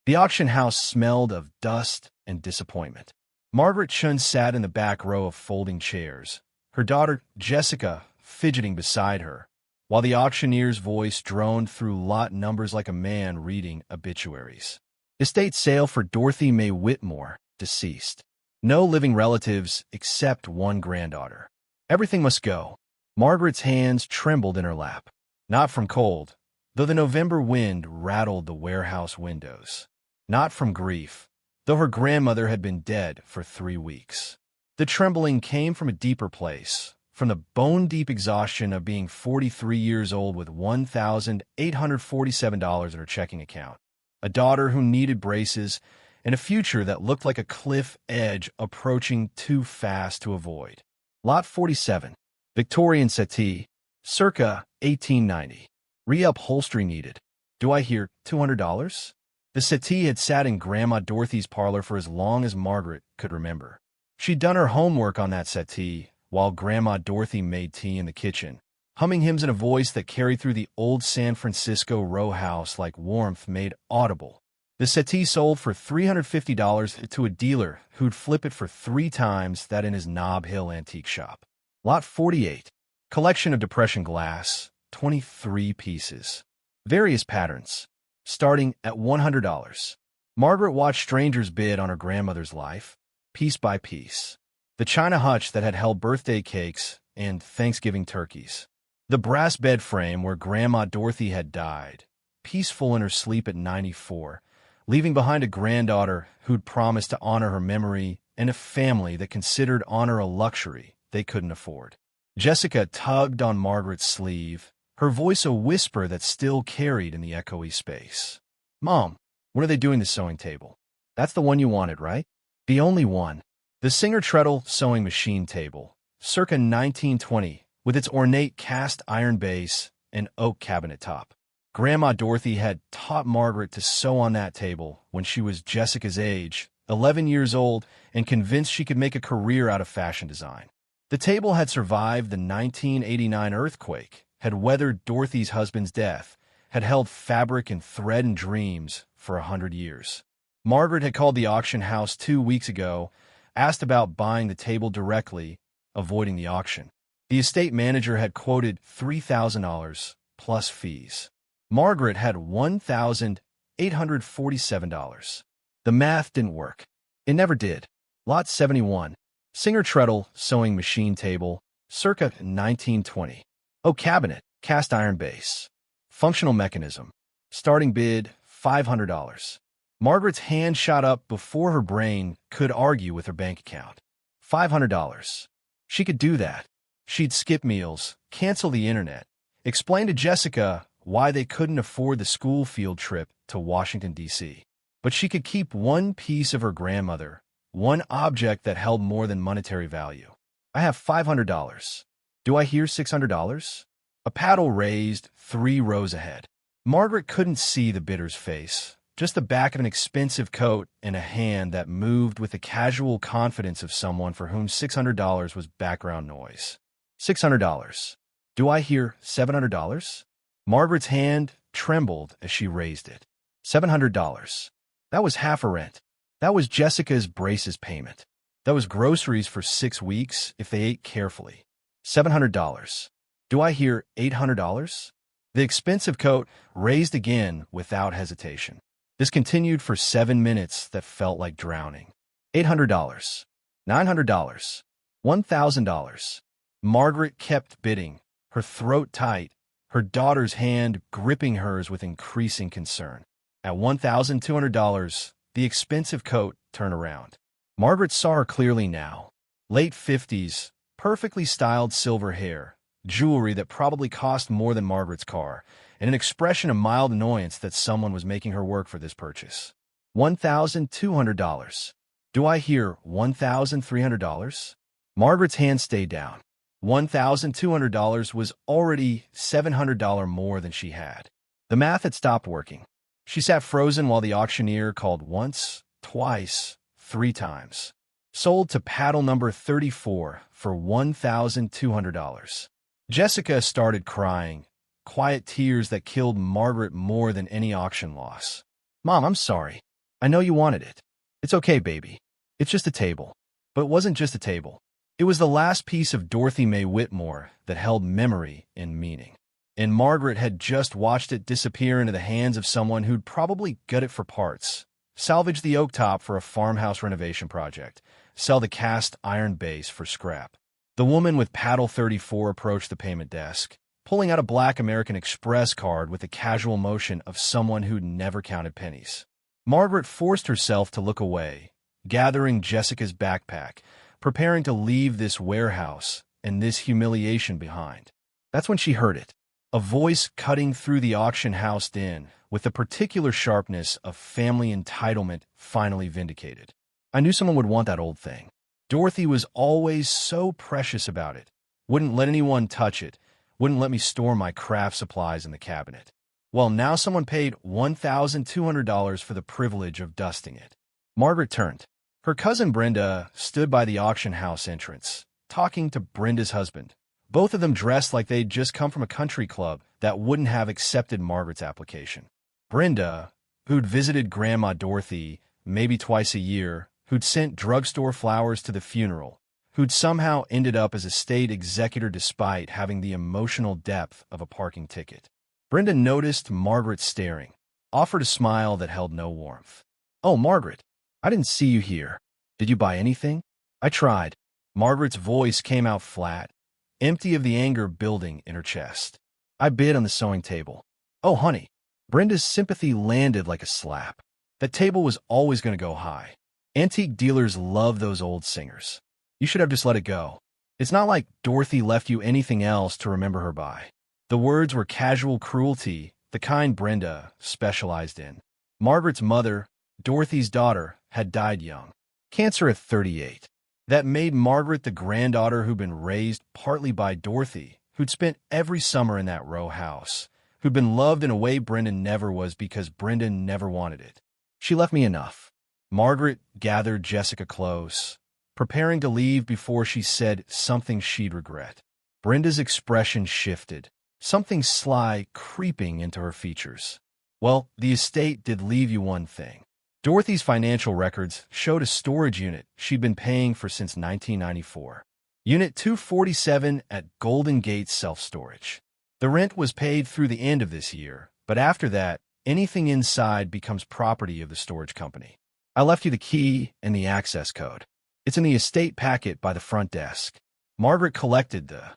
The auction house smelled of dust and disappointment. Margaret Chen sat in the back row of folding chairs, her daughter Jessica fidgeting beside her, while the auctioneer's voice droned through lot numbers like a man reading obituaries. Estate sale for Dorothy Mae Whitmore, deceased. No living relatives except one granddaughter. Everything must go. Margaret's hands trembled in her lap. Not from cold, though the November wind rattled the warehouse windows. Not from grief, though her grandmother had been dead for 3 weeks. The trembling came from a deeper place, from the bone-deep exhaustion of being 43 years old with $1,847 in her checking account, a daughter who needed braces, and a future that looked like a cliff edge approaching too fast to avoid. Lot 47. Victorian settee, circa 1890. Reupholstery needed. Do I hear $200? The settee had sat in Grandma Dorothy's parlor for as long as Margaret could remember. She'd done her homework on that settee while Grandma Dorothy made tea in the kitchen, humming hymns in a voice that carried through the old San Francisco row house like warmth made audible. The settee sold for $350 to a dealer who'd flip it for 3 times that in his Nob Hill antique shop. Lot 48. Collection of Depression glass, 23 pieces. Various patterns, starting at $100. Margaret watched strangers bid on her grandmother's life, piece by piece. The china hutch that had held birthday cakes and Thanksgiving turkeys. The brass bed frame where Grandma Dorothy had died, peaceful in her sleep at 94, leaving behind a granddaughter who'd promised to honor her memory and a family that considered honor a luxury they couldn't afford. Jessica tugged on Margaret's sleeve, her voice a whisper that still carried in the echoey space. "Mom, when are they doing the sewing table? That's the one you wanted, right?" The only one. The Singer-Treadle sewing machine table, circa 1920, with its ornate cast iron base and oak cabinet top. Grandma Dorothy had taught Margaret to sew on that table when she was Jessica's age, 11 years old, and convinced she could make a career out of fashion design. The table had survived the 1989 earthquake, had weathered Dorothy's husband's death, had held fabric and thread and dreams for 100 years. Margaret had called the auction house 2 weeks ago, asked about buying the table directly, avoiding the auction. The estate manager had quoted $3,000 plus fees. Margaret had $1,847. The math didn't work. It never did. Lot 71. Singer-Treadle sewing machine table, circa 1920. Oak cabinet, cast iron base. Functional mechanism. Starting bid, $500. Margaret's hand shot up before her brain could argue with her bank account. $500. She could do that. She'd skip meals, cancel the internet, explain to Jessica why they couldn't afford the school field trip to Washington, D.C. But she could keep one piece of her grandmother, one object that held more than monetary value. I have $500. Do I hear $600? A paddle raised 3 rows ahead. Margaret couldn't see the bidder's face, just the back of an expensive coat and a hand that moved with the casual confidence of someone for whom $600 was background noise. $600. Do I hear $700? Margaret's hand trembled as she raised it. $700. That was half a rent. That was Jessica's braces payment. That was groceries for 6 weeks if they ate carefully. $700. Do I hear $800? The expensive coat raised again without hesitation. This continued for 7 minutes that felt like drowning. $800. $900. $1,000. Margaret kept bidding, her throat tight, her daughter's hand gripping hers with increasing concern. At $1,200, the expensive coat turned around. Margaret saw her clearly now. Late 50s, perfectly styled silver hair, jewelry that probably cost more than Margaret's car, and an expression of mild annoyance that someone was making her work for this purchase. $1,200. Do I hear $1,300? Margaret's hand stayed down. $1,200 was already $700 more than she had. The math had stopped working. She sat frozen while the auctioneer called once, twice, 3 times. Sold to paddle number 34 for $1,200. Jessica started crying, quiet tears that killed Margaret more than any auction loss. "Mom, I'm sorry. I know you wanted it. It's okay, baby. It's just a table. But it wasn't just a table. It was the last piece of Dorothy Mae Whitmore that held memory and meaning. And Margaret had just watched it disappear into the hands of someone who'd probably gut it for parts, salvage the oak top for a farmhouse renovation project, sell the cast iron base for scrap. The woman with paddle 34 approached the payment desk, pulling out a black American Express card with the casual motion of someone who'd never counted pennies. Margaret forced herself to look away, gathering Jessica's backpack, preparing to leave this warehouse and this humiliation behind. That's when she heard it. A voice cutting through the auction house din with the particular sharpness of family entitlement finally vindicated. I knew someone would want that old thing. Dorothy was always so precious about it. Wouldn't let anyone touch it. Wouldn't let me store my craft supplies in the cabinet. Well, now someone paid $1,200 for the privilege of dusting it. Margaret turned. Her cousin Brenda stood by the auction house entrance, talking to Brenda's husband. Both of them dressed like they'd just come from a country club that wouldn't have accepted Margaret's application. Brenda, who'd visited Grandma Dorothy maybe twice a year, who'd sent drugstore flowers to the funeral, who'd somehow ended up as a state executor despite having the emotional depth of a parking ticket. Brenda noticed Margaret staring, offered a smile that held no warmth. "Oh, Margaret, I didn't see you here. Did you buy anything?" "I tried." Margaret's voice came out flat, empty of the anger building in her chest. "I bid on the sewing table." "Oh, honey." Brenda's sympathy landed like a slap. That table was always going to go high. Antique dealers love those old singers. You should have just let it go. It's not like Dorothy left you anything else to remember her by. The words were casual cruelty, the kind Brenda specialized in. Margaret's mother, Dorothy's daughter, had died young. Cancer at 38. That made Margaret the granddaughter who'd been raised partly by Dorothy, who'd spent every summer in that row house, who'd been loved in a way Brenda never was because Brenda never wanted it. She left me enough. Margaret gathered Jessica close, preparing to leave before she said something she'd regret. Brenda's expression shifted, something sly creeping into her features. "Well, the estate did leave you one thing." Dorothy's financial records showed a storage unit she'd been paying for since 1994. Unit 247 at Golden Gate Self-Storage. The rent was paid through the end of this year, but after that, anything inside becomes property of the storage company. I left you the key and the access code. It's in the estate packet by the front desk. Margaret collected the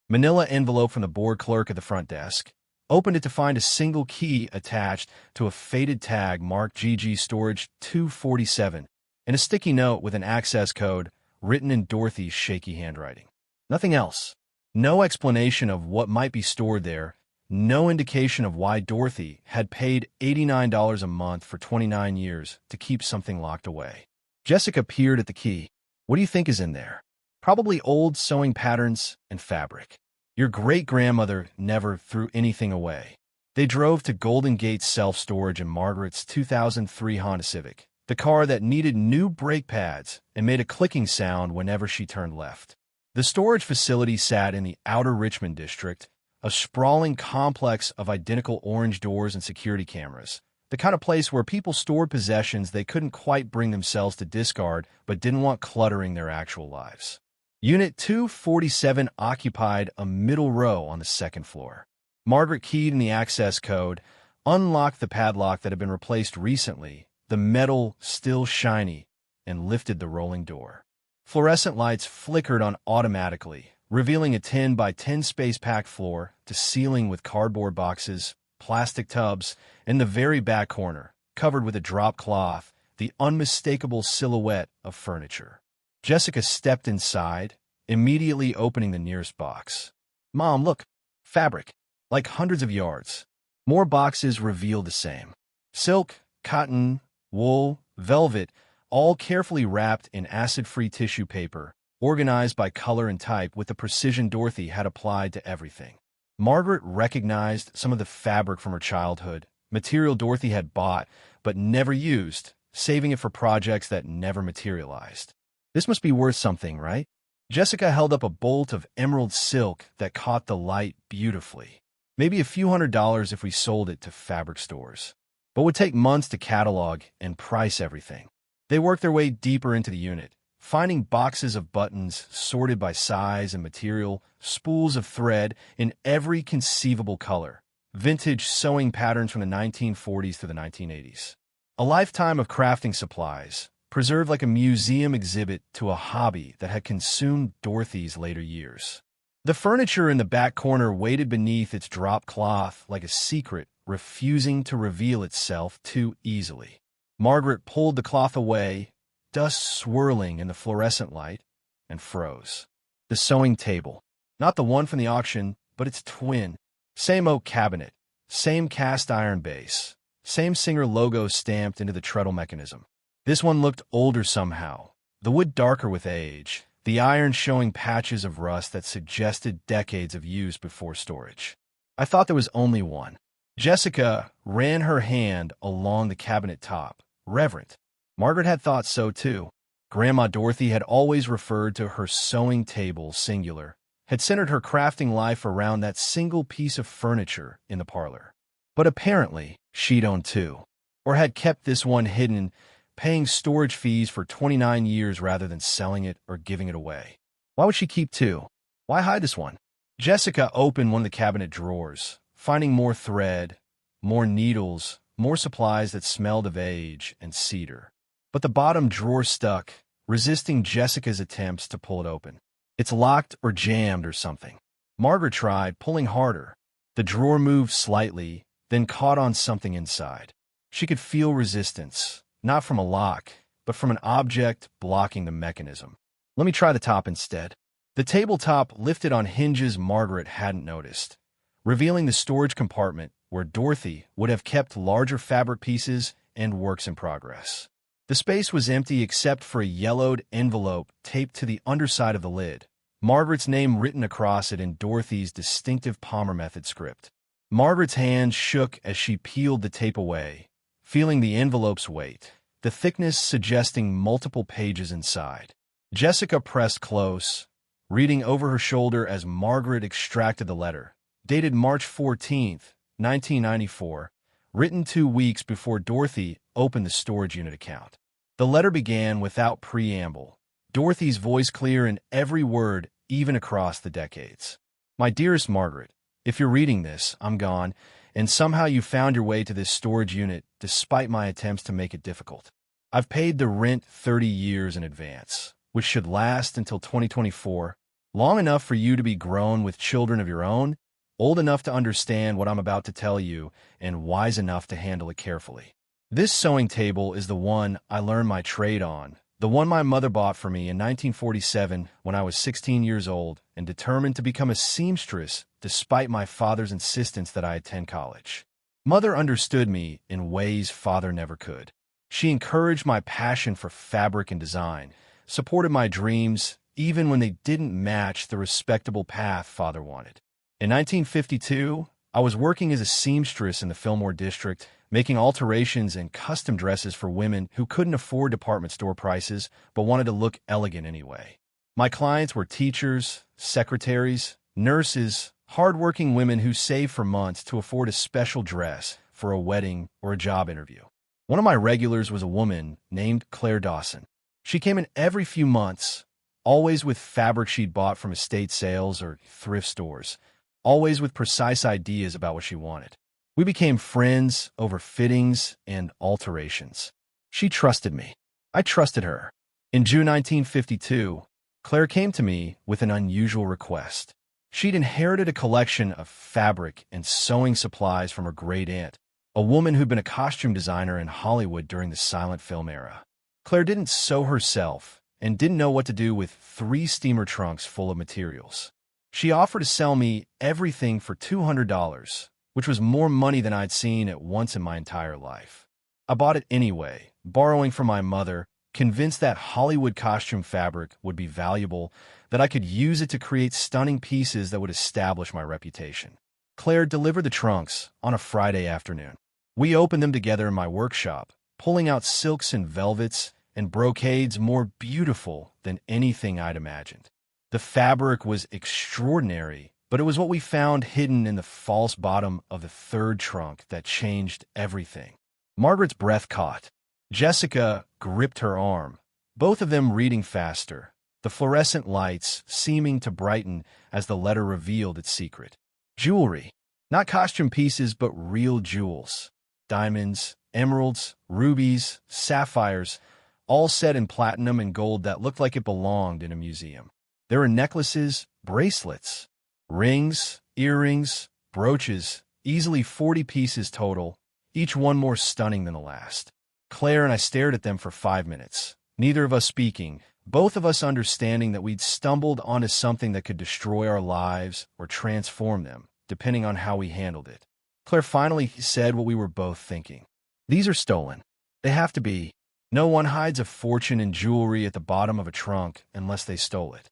manila envelope from the board clerk at the front desk, opened it to find a single key attached to a faded tag marked GG Storage 247 and a sticky note with an access code written in Dorothy's shaky handwriting. Nothing else. No explanation of what might be stored there, no indication of why Dorothy had paid $89 a month for 29 years to keep something locked away. Jessica peered at the key. "What do you think is in there?" "Probably old sewing patterns and fabric. Your great-grandmother never threw anything away." They drove to Golden Gate Self-Storage in Margaret's 2003 Honda Civic, the car that needed new brake pads and made a clicking sound whenever she turned left. The storage facility sat in the outer Richmond district, a sprawling complex of identical orange doors and security cameras, the kind of place where people stored possessions they couldn't quite bring themselves to discard but didn't want cluttering their actual lives. Unit 247 occupied a middle row on the second floor. Margaret keyed in the access code, unlocked the padlock that had been replaced recently, the metal still shiny, and lifted the rolling door. Fluorescent lights flickered on automatically, revealing a 10 by 10 space-packed floor to ceiling with cardboard boxes, plastic tubs, and the very back corner, covered with a drop cloth, the unmistakable silhouette of furniture. Jessica stepped inside, immediately opening the nearest box. "Mom, look. Fabric. Like hundreds of yards." More boxes revealed the same. Silk, cotton, wool, velvet, all carefully wrapped in acid-free tissue paper, organized by color and type with the precision Dorothy had applied to everything. Margaret recognized some of the fabric from her childhood, material Dorothy had bought but never used, saving it for projects that never materialized. "This must be worth something, right?" Jessica held up a bolt of emerald silk that caught the light beautifully. "Maybe a few $100s if we sold it to fabric stores." but would take months to catalog and price everything. They worked their way deeper into the unit, finding boxes of buttons sorted by size and material, spools of thread in every conceivable color, vintage sewing patterns from the 1940s to the 1980s. A lifetime of crafting supplies, preserved like a museum exhibit to a hobby that had consumed Dorothy's later years. The furniture in the back corner waited beneath its drop cloth like a secret, refusing to reveal itself too easily. Margaret pulled the cloth away, dust swirling in the fluorescent light, and froze. The sewing table. Not the one from the auction, but its twin. Same oak cabinet, same cast iron base, same Singer logo stamped into the treadle mechanism. This one looked older somehow, the wood darker with age, the iron showing patches of rust that suggested decades of use before storage. I thought there was only one. Jessica ran her hand along the cabinet top, reverent. Margaret had thought so too. Grandma Dorothy had always referred to her sewing table, singular, had centered her crafting life around that single piece of furniture in the parlor. But apparently, she'd owned two, or had kept this one hidden, paying storage fees for 29 years rather than selling it or giving it away. Why would she keep two? Why hide this one? Jessica opened one of the cabinet drawers, finding more thread, more needles, more supplies that smelled of age and cedar. But the bottom drawer stuck, resisting Jessica's attempts to pull it open. It's locked or jammed or something. Margaret tried, pulling harder. The drawer moved slightly, then caught on something inside. She could feel resistance. Not from a lock, but from an object blocking the mechanism. Let me try the top instead. The tabletop lifted on hinges Margaret hadn't noticed, revealing the storage compartment where Dorothy would have kept larger fabric pieces and works in progress. The space was empty except for a yellowed envelope taped to the underside of the lid, Margaret's name written across it in Dorothy's distinctive Palmer method script. Margaret's hand shook as she peeled the tape away, feeling the envelope's weight, the thickness suggesting multiple pages inside. Jessica pressed close, reading over her shoulder as Margaret extracted the letter, dated March 14th, 1994, written 2 weeks before Dorothy opened the storage unit account. The letter began without preamble, Dorothy's voice clear in every word, even across the decades. My dearest Margaret, if you're reading this, I'm gone, and somehow you found your way to this storage unit despite my attempts to make it difficult. I've paid the rent 30 years in advance, which should last until 2024, long enough for you to be grown with children of your own, old enough to understand what I'm about to tell you, and wise enough to handle it carefully. This sewing table is the one I learned my trade on, the one my mother bought for me in 1947 when I was 16 years old and determined to become a seamstress despite my father's insistence that I attend college. Mother understood me in ways father never could. She encouraged my passion for fabric and design, supported my dreams even when they didn't match the respectable path father wanted. In 1952, I was working as a seamstress in the Fillmore district, making alterations and custom dresses for women who couldn't afford department store prices but wanted to look elegant anyway. My clients were teachers, secretaries, nurses, hardworking women who saved for months to afford a special dress for a wedding or a job interview. One of my regulars was a woman named Claire Dawson. She came in every few months, always with fabric she'd bought from estate sales or thrift stores, always with precise ideas about what she wanted. We became friends over fittings and alterations. She trusted me. I trusted her. In June 1952, Claire came to me with an unusual request. She'd inherited a collection of fabric and sewing supplies from her great-aunt, a woman who'd been a costume designer in Hollywood during the silent film era. Claire didn't sew herself and didn't know what to do with 3 steamer trunks full of materials. She offered to sell me everything for $200, which was more money than I'd seen at once in my entire life. I bought it anyway, borrowing from my mother, convinced that Hollywood costume fabric would be valuable, that I could use it to create stunning pieces that would establish my reputation. Claire delivered the trunks on a Friday afternoon. We opened them together in my workshop, pulling out silks and velvets and brocades more beautiful than anything I'd imagined. The fabric was extraordinary, but it was what we found hidden in the false bottom of the 3rd trunk that changed everything. Margaret's breath caught. Jessica gripped her arm, both of them reading faster, the fluorescent lights seeming to brighten as the letter revealed its secret. Jewelry. Not costume pieces, but real jewels. Diamonds, emeralds, rubies, sapphires, all set in platinum and gold that looked like it belonged in a museum. There were necklaces, bracelets, rings, earrings, brooches, easily 40 pieces total, each one more stunning than the last. Claire and I stared at them for 5 minutes, neither of us speaking, both of us understanding that we'd stumbled onto something that could destroy our lives or transform them, depending on how we handled it. Claire finally said what we were both thinking. These are stolen. They have to be. No one hides a fortune in jewelry at the bottom of a trunk unless they stole it.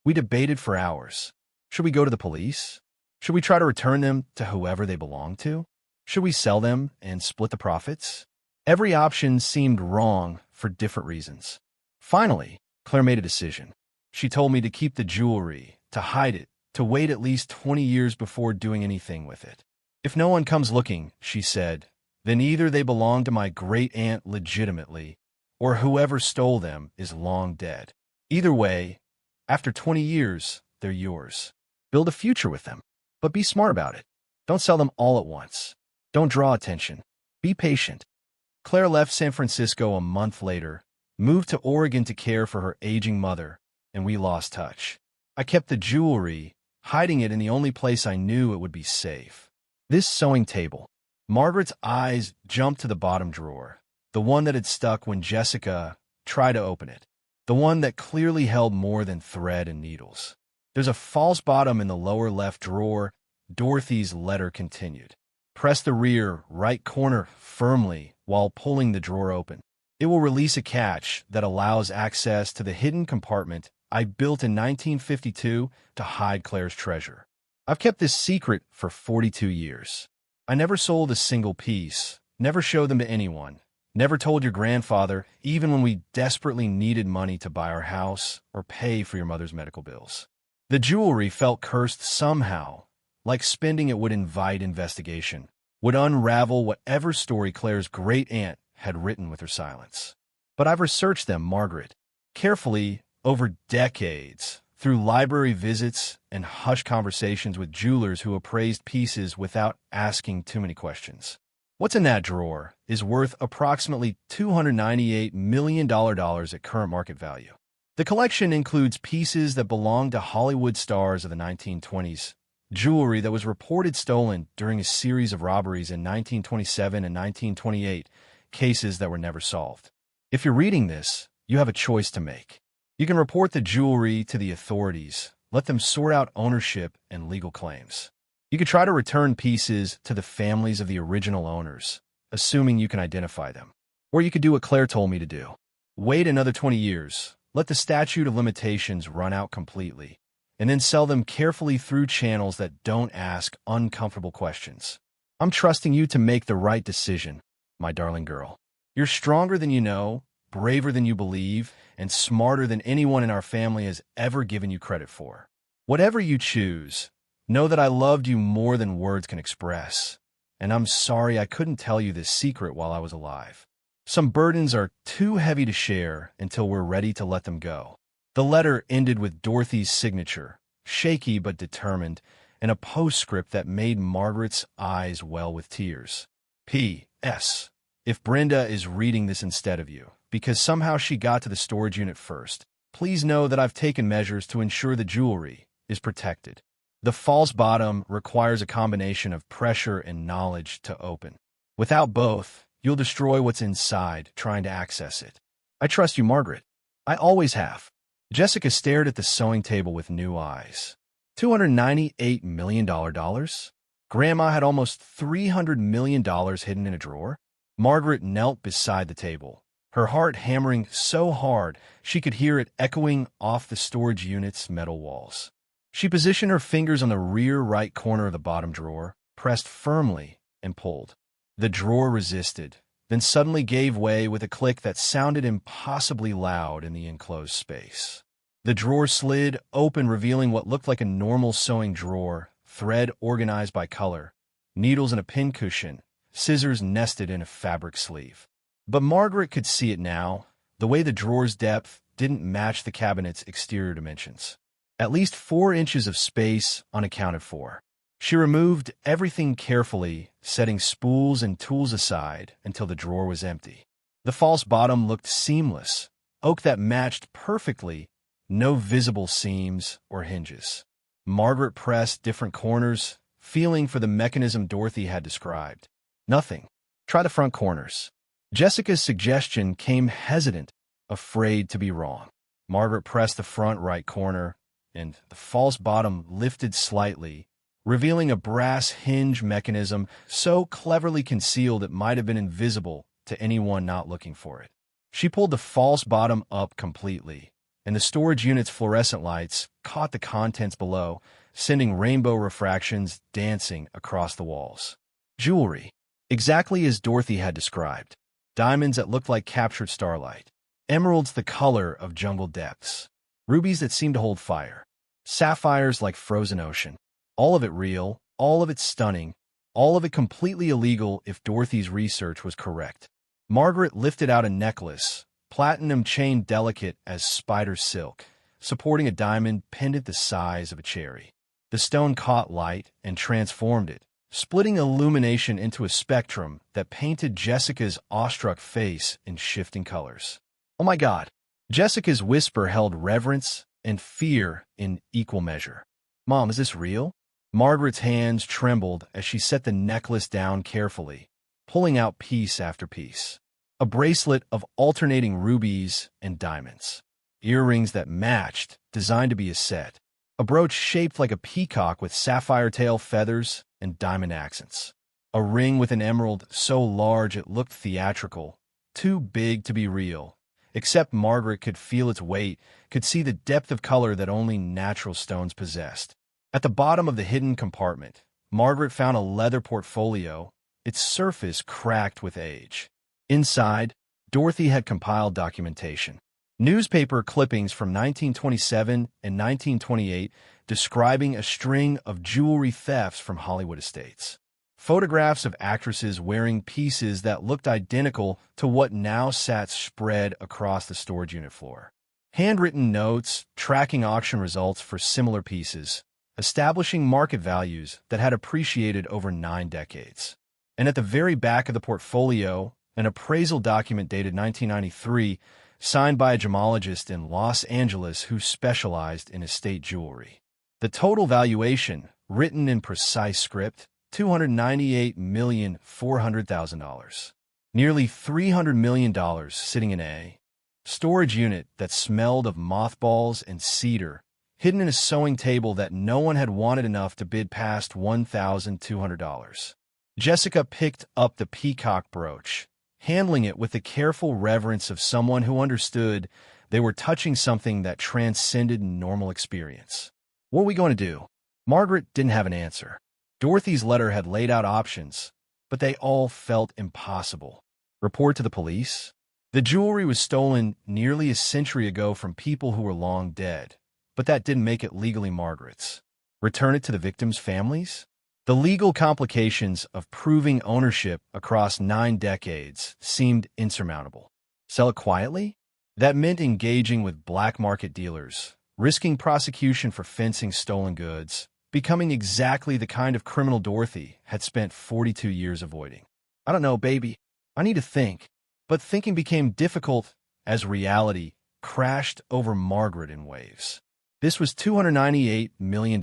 We debated for hours. Should we go to the police? Should we try to return them to whoever they belong to? Should we sell them and split the profits? Every option seemed wrong for different reasons. Finally, Claire made a decision. She told me to keep the jewelry, to hide it, to wait at least 20 years before doing anything with it. If no one comes looking, she said, then either they belong to my great-aunt legitimately, or whoever stole them is long dead. Either way, after 20 years, they're yours. Build a future with them, but be smart about it. Don't sell them all at once. Don't draw attention. Be patient. Claire left San Francisco a month later, moved to Oregon to care for her aging mother, and we lost touch. I kept the jewelry, hiding it in the only place I knew it would be safe. This sewing table. Margaret's eyes jumped to the bottom drawer, the one that had stuck when Jessica tried to open it, the one that clearly held more than thread and needles. There's a false bottom in the lower left drawer, Dorothy's letter continued. Press the rear right corner firmly while pulling the drawer open. It will release a catch that allows access to the hidden compartment I built in 1952 to hide Claire's treasure. I've kept this secret for 42 years. I never sold a single piece, never showed them to anyone, never told your grandfather, even when we desperately needed money to buy our house or pay for your mother's medical bills. The jewelry felt cursed somehow, like spending it would invite investigation, would unravel whatever story Claire's great-aunt had written with her silence. But I've researched them, Margaret, carefully over decades, through library visits and hushed conversations with jewelers who appraised pieces without asking too many questions. What's in that drawer is worth approximately $298 million at current market value. The collection includes pieces that belong to Hollywood stars of the 1920s, jewelry that was reported stolen during a series of robberies in 1927 and 1928, cases that were never solved. If you're reading this, you have a choice to make. You can report the jewelry to the authorities, let them sort out ownership and legal claims. You could try to return pieces to the families of the original owners, assuming you can identify them. Or you could do what Claire told me to do. Wait another 20 years, let the statute of limitations run out completely, and then sell them carefully through channels that don't ask uncomfortable questions. I'm trusting you to make the right decision, my darling girl. You're stronger than you know, braver than you believe, and smarter than anyone in our family has ever given you credit for. Whatever you choose, know that I loved you more than words can express, and I'm sorry I couldn't tell you this secret while I was alive. Some burdens are too heavy to share until we're ready to let them go. The letter ended with Dorothy's signature, shaky but determined, and a postscript that made Margaret's eyes well with tears. P.S. If Brenda is reading this instead of you, because somehow she got to the storage unit first, please know that I've taken measures to ensure the jewelry is protected. The false bottom requires a combination of pressure and knowledge to open. Without both, you'll destroy what's inside trying to access it. I trust you, Margaret. I always have. Jessica stared at the sewing table with new eyes. $298 million? Grandma had almost $300 million hidden in a drawer? Margaret knelt beside the table, her heart hammering so hard she could hear it echoing off the storage unit's metal walls. She positioned her fingers on the rear right corner of the bottom drawer, pressed firmly, and pulled. The drawer resisted, then suddenly gave way with a click that sounded impossibly loud in the enclosed space. The drawer slid open, revealing what looked like a normal sewing drawer, thread organized by color, needles and a pincushion, scissors nested in a fabric sleeve. But Margaret could see it now, the way the drawer's depth didn't match the cabinet's exterior dimensions. At least 4 inches of space unaccounted for. She removed everything carefully, setting spools and tools aside until the drawer was empty. The false bottom looked seamless, oak that matched perfectly, no visible seams or hinges. Margaret pressed different corners, feeling for the mechanism Dorothy had described. Nothing. Try the front corners. Jessica's suggestion came hesitant, afraid to be wrong. Margaret pressed the front right corner, and the false bottom lifted slightly, revealing a brass hinge mechanism so cleverly concealed it might have been invisible to anyone not looking for it. She pulled the false bottom up completely, and the storage unit's fluorescent lights caught the contents below, sending rainbow refractions dancing across the walls. Jewelry, exactly as Dorothy had described. Diamonds that looked like captured starlight. Emeralds the color of jungle depths. Rubies that seemed to hold fire. Sapphires like frozen ocean. All of it real, all of it stunning, all of it completely illegal if Dorothy's research was correct. Margaret lifted out a necklace, platinum chain delicate as spider silk, supporting a diamond pendant the size of a cherry. The stone caught light and transformed it, splitting illumination into a spectrum that painted Jessica's awestruck face in shifting colors. "Oh my God!" Jessica's whisper held reverence and fear in equal measure. "Mom, is this real?" Margaret's hands trembled as she set the necklace down carefully, pulling out piece after piece. A bracelet of alternating rubies and diamonds. Earrings that matched, designed to be a set. A brooch shaped like a peacock with sapphire tail feathers and diamond accents. A ring with an emerald so large it looked theatrical, too big to be real. Except Margaret could feel its weight, could see the depth of color that only natural stones possessed. At the bottom of the hidden compartment, Margaret found a leather portfolio, its surface cracked with age. Inside, Dorothy had compiled documentation. Newspaper clippings from 1927 and 1928 describing a string of jewelry thefts from Hollywood estates. Photographs of actresses wearing pieces that looked identical to what now sat spread across the storage unit floor. Handwritten notes tracking auction results for similar pieces, establishing market values that had appreciated over 9 decades. And at the very back of the portfolio, an appraisal document dated 1993, signed by a gemologist in Los Angeles who specialized in estate jewelry. The total valuation, written in precise script, $298,400,000. Nearly $300 million sitting in a storage unit that smelled of mothballs and cedar, hidden in a sewing table that no one had wanted enough to bid past $1,200. Jessica picked up the peacock brooch, handling it with the careful reverence of someone who understood they were touching something that transcended normal experience. What were we going to do? Margaret didn't have an answer. Dorothy's letter had laid out options, but they all felt impossible. Report to the police? The jewelry was stolen nearly a century ago from people who were long dead, but that didn't make it legally Margaret's. Return it to the victims' families? The legal complications of proving ownership across 9 decades seemed insurmountable. Sell it quietly? That meant engaging with black market dealers, risking prosecution for fencing stolen goods, becoming exactly the kind of criminal Dorothy had spent 42 years avoiding. "I don't know, baby. I need to think." But thinking became difficult as reality crashed over Margaret in waves. This was $298 million.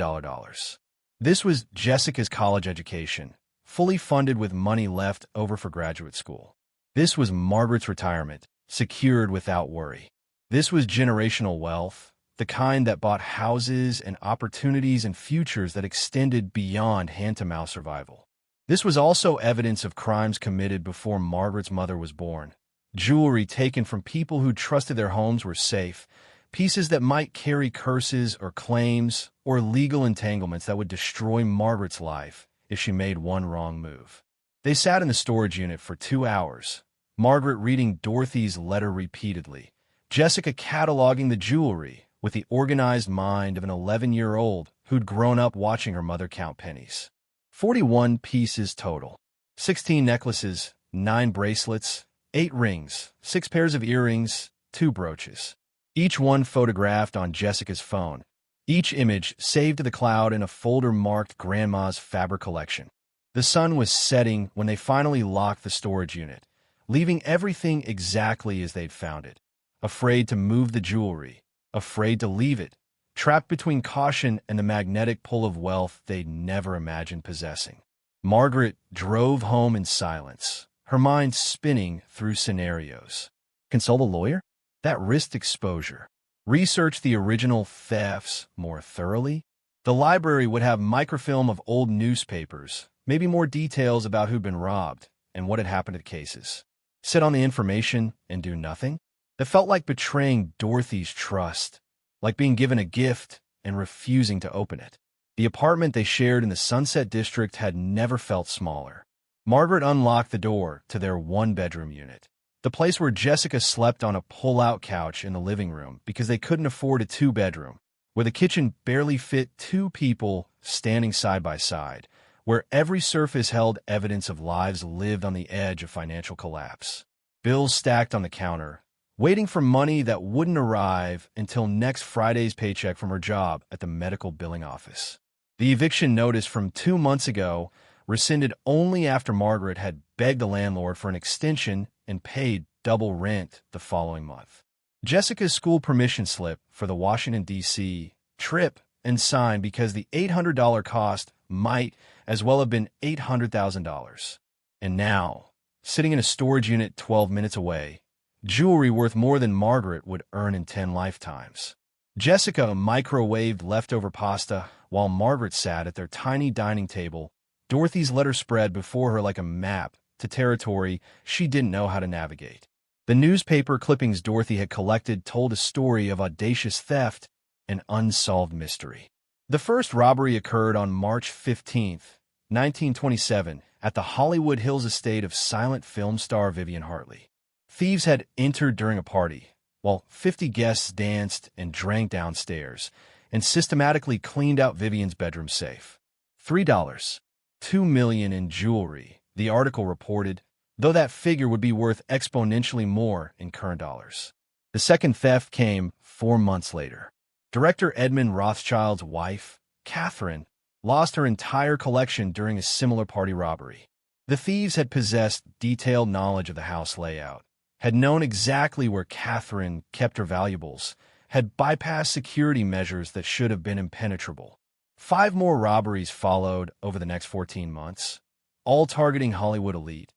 This was Jessica's college education, fully funded with money left over for graduate school. This was Margaret's retirement, secured without worry. This was generational wealth, the kind that bought houses and opportunities and futures that extended beyond hand-to-mouth survival. This was also evidence of crimes committed before Margaret's mother was born. Jewelry taken from people who trusted their homes were safe, pieces that might carry curses or claims or legal entanglements that would destroy Margaret's life if she made one wrong move. They sat in the storage unit for 2 hours, Margaret reading Dorothy's letter repeatedly, Jessica cataloging the jewelry with the organized mind of an 11-year-old who'd grown up watching her mother count pennies. 41 pieces total. 16 necklaces, 9 bracelets, 8 rings, 6 pairs of earrings, 2 brooches. Each one photographed on Jessica's phone. Each image saved to the cloud in a folder marked Grandma's fabric collection. The sun was setting when they finally locked the storage unit, leaving everything exactly as they'd found it. Afraid to move the jewelry, afraid to leave it, trapped between caution and the magnetic pull of wealth they'd never imagined possessing. Margaret drove home in silence, her mind spinning through scenarios. Consult a lawyer? That risked exposure. Research the original thefts more thoroughly? The library would have microfilm of old newspapers, maybe more details about who'd been robbed and what had happened to the cases. Sit on the information and do nothing? That felt like betraying Dorothy's trust, like being given a gift and refusing to open it. The apartment they shared in the Sunset District had never felt smaller. Margaret unlocked the door to their one-bedroom unit, the place where Jessica slept on a pull-out couch in the living room because they couldn't afford a 2-bedroom, where the kitchen barely fit 2 people standing side by side, where every surface held evidence of lives lived on the edge of financial collapse. Bills stacked on the counter, waiting for money that wouldn't arrive until next Friday's paycheck from her job at the medical billing office. The eviction notice from 2 months ago rescinded only after Margaret had begged the landlord for an extension and paid double rent the following month. Jessica's school permission slip for the Washington, D.C. trip and signed because the $800 cost might as well have been $800,000. And now, sitting in a storage unit 12 minutes away, jewelry worth more than Margaret would earn in 10 lifetimes. Jessica microwaved leftover pasta while Margaret sat at their tiny dining table, Dorothy's letter spread before her like a map to territory she didn't know how to navigate. The newspaper clippings Dorothy had collected told a story of audacious theft and unsolved mystery. The first robbery occurred on March 15, 1927, at the Hollywood Hills estate of silent film star Vivian Hartley. Thieves had entered during a party, while 50 guests danced and drank downstairs, and systematically cleaned out Vivian's bedroom safe. $3, $2 million in jewelry, the article reported, though that figure would be worth exponentially more in current dollars. The second theft came 4 months later. Director Edmund Rothschild's wife, Catherine, lost her entire collection during a similar party robbery. The thieves had possessed detailed knowledge of the house layout, had known exactly where Catherine kept her valuables, had bypassed security measures that should have been impenetrable. 5 more robberies followed over the next 14 months, all targeting Hollywood elite,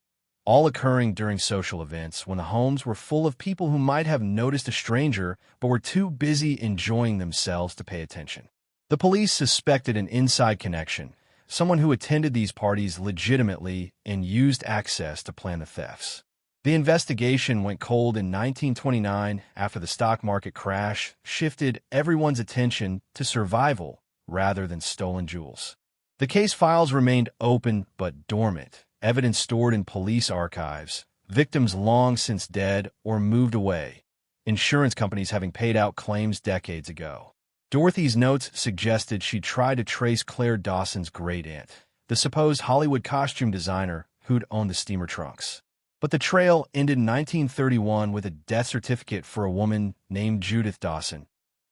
all occurring during social events when the homes were full of people who might have noticed a stranger but were too busy enjoying themselves to pay attention. The police suspected an inside connection, someone who attended these parties legitimately and used access to plan the thefts. The investigation went cold in 1929 after the stock market crash shifted everyone's attention to survival rather than stolen jewels. The case files remained open but dormant, evidence stored in police archives, victims long since dead or moved away, insurance companies having paid out claims decades ago. Dorothy's notes suggested she tried to trace Claire Dawson's great-aunt, the supposed Hollywood costume designer who'd owned the steamer trunks. But the trail ended in 1931 with a death certificate for a woman named Judith Dawson,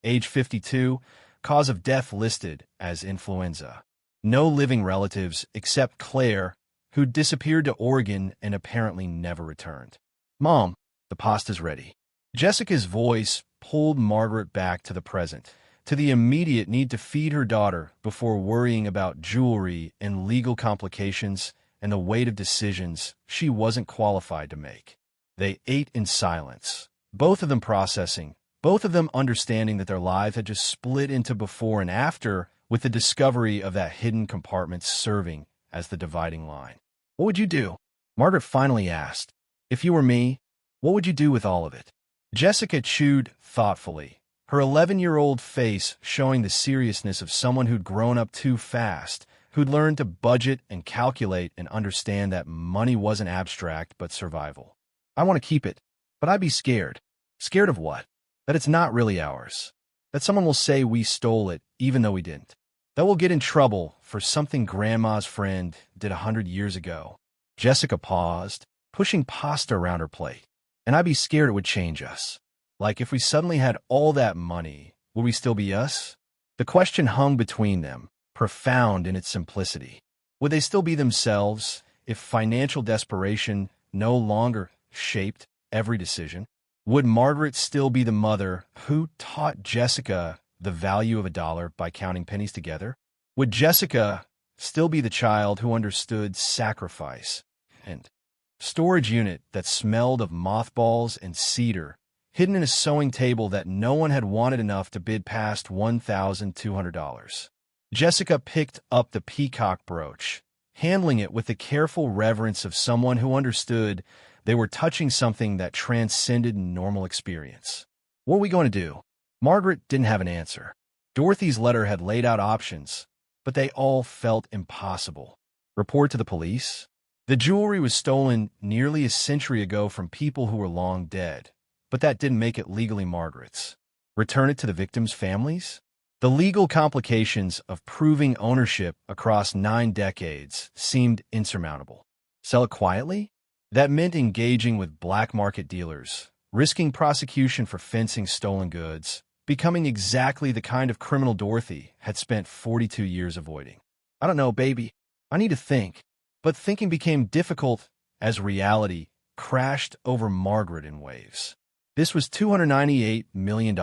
age 52, cause of death listed as influenza. No living relatives except Claire, who disappeared to Oregon and apparently never returned. "Mom, the pasta's ready." Jessica's voice pulled Margaret back to the present, to the immediate need to feed her daughter before worrying about jewelry and legal complications and the weight of decisions she wasn't qualified to make. They ate in silence, both of them processing, both of them understanding that their lives had just split into before and after, with the discovery of that hidden compartment serving as the dividing line. "What would you do?" Margaret finally asked. "If you were me, what would you do with all of it?" Jessica chewed thoughtfully, her 11-year-old face showing the seriousness of someone who'd grown up too fast, who'd learned to budget and calculate and understand that money wasn't abstract but survival. "I want to keep it, but I'd be scared." "Scared of what?" "That it's not really ours. That someone will say we stole it even though we didn't. That we'll get in trouble for something Grandma's friend did 100 years ago. Jessica paused, pushing pasta around her plate. And I'd be scared it would change us. Like, if we suddenly had all that money, would we still be us? The question hung between them, profound in its simplicity. Would they still be themselves if financial desperation no longer shaped every decision? Would Margaret still be the mother who taught Jessica the value of a dollar by counting pennies together? Would Jessica still be the child who understood sacrifice and storage unit that smelled of mothballs and cedar, hidden in a sewing table that no one had wanted enough to bid past $1,200? Jessica picked up the peacock brooch, handling it with the careful reverence of someone who understood they were touching something that transcended normal experience. What were we going to do? Margaret didn't have an answer. Dorothy's letter had laid out options, but they all felt impossible. Report to the police? The jewelry was stolen nearly a century ago from people who were long dead, but that didn't make it legally Margaret's. Return it to the victims' families? The legal complications of proving ownership across 9 decades seemed insurmountable. Sell it quietly? That meant engaging with black market dealers, risking prosecution for fencing stolen goods, becoming exactly the kind of criminal Dorothy had spent 42 years avoiding. I don't know, baby. I need to think. But thinking became difficult as reality crashed over Margaret in waves. This was $298 million.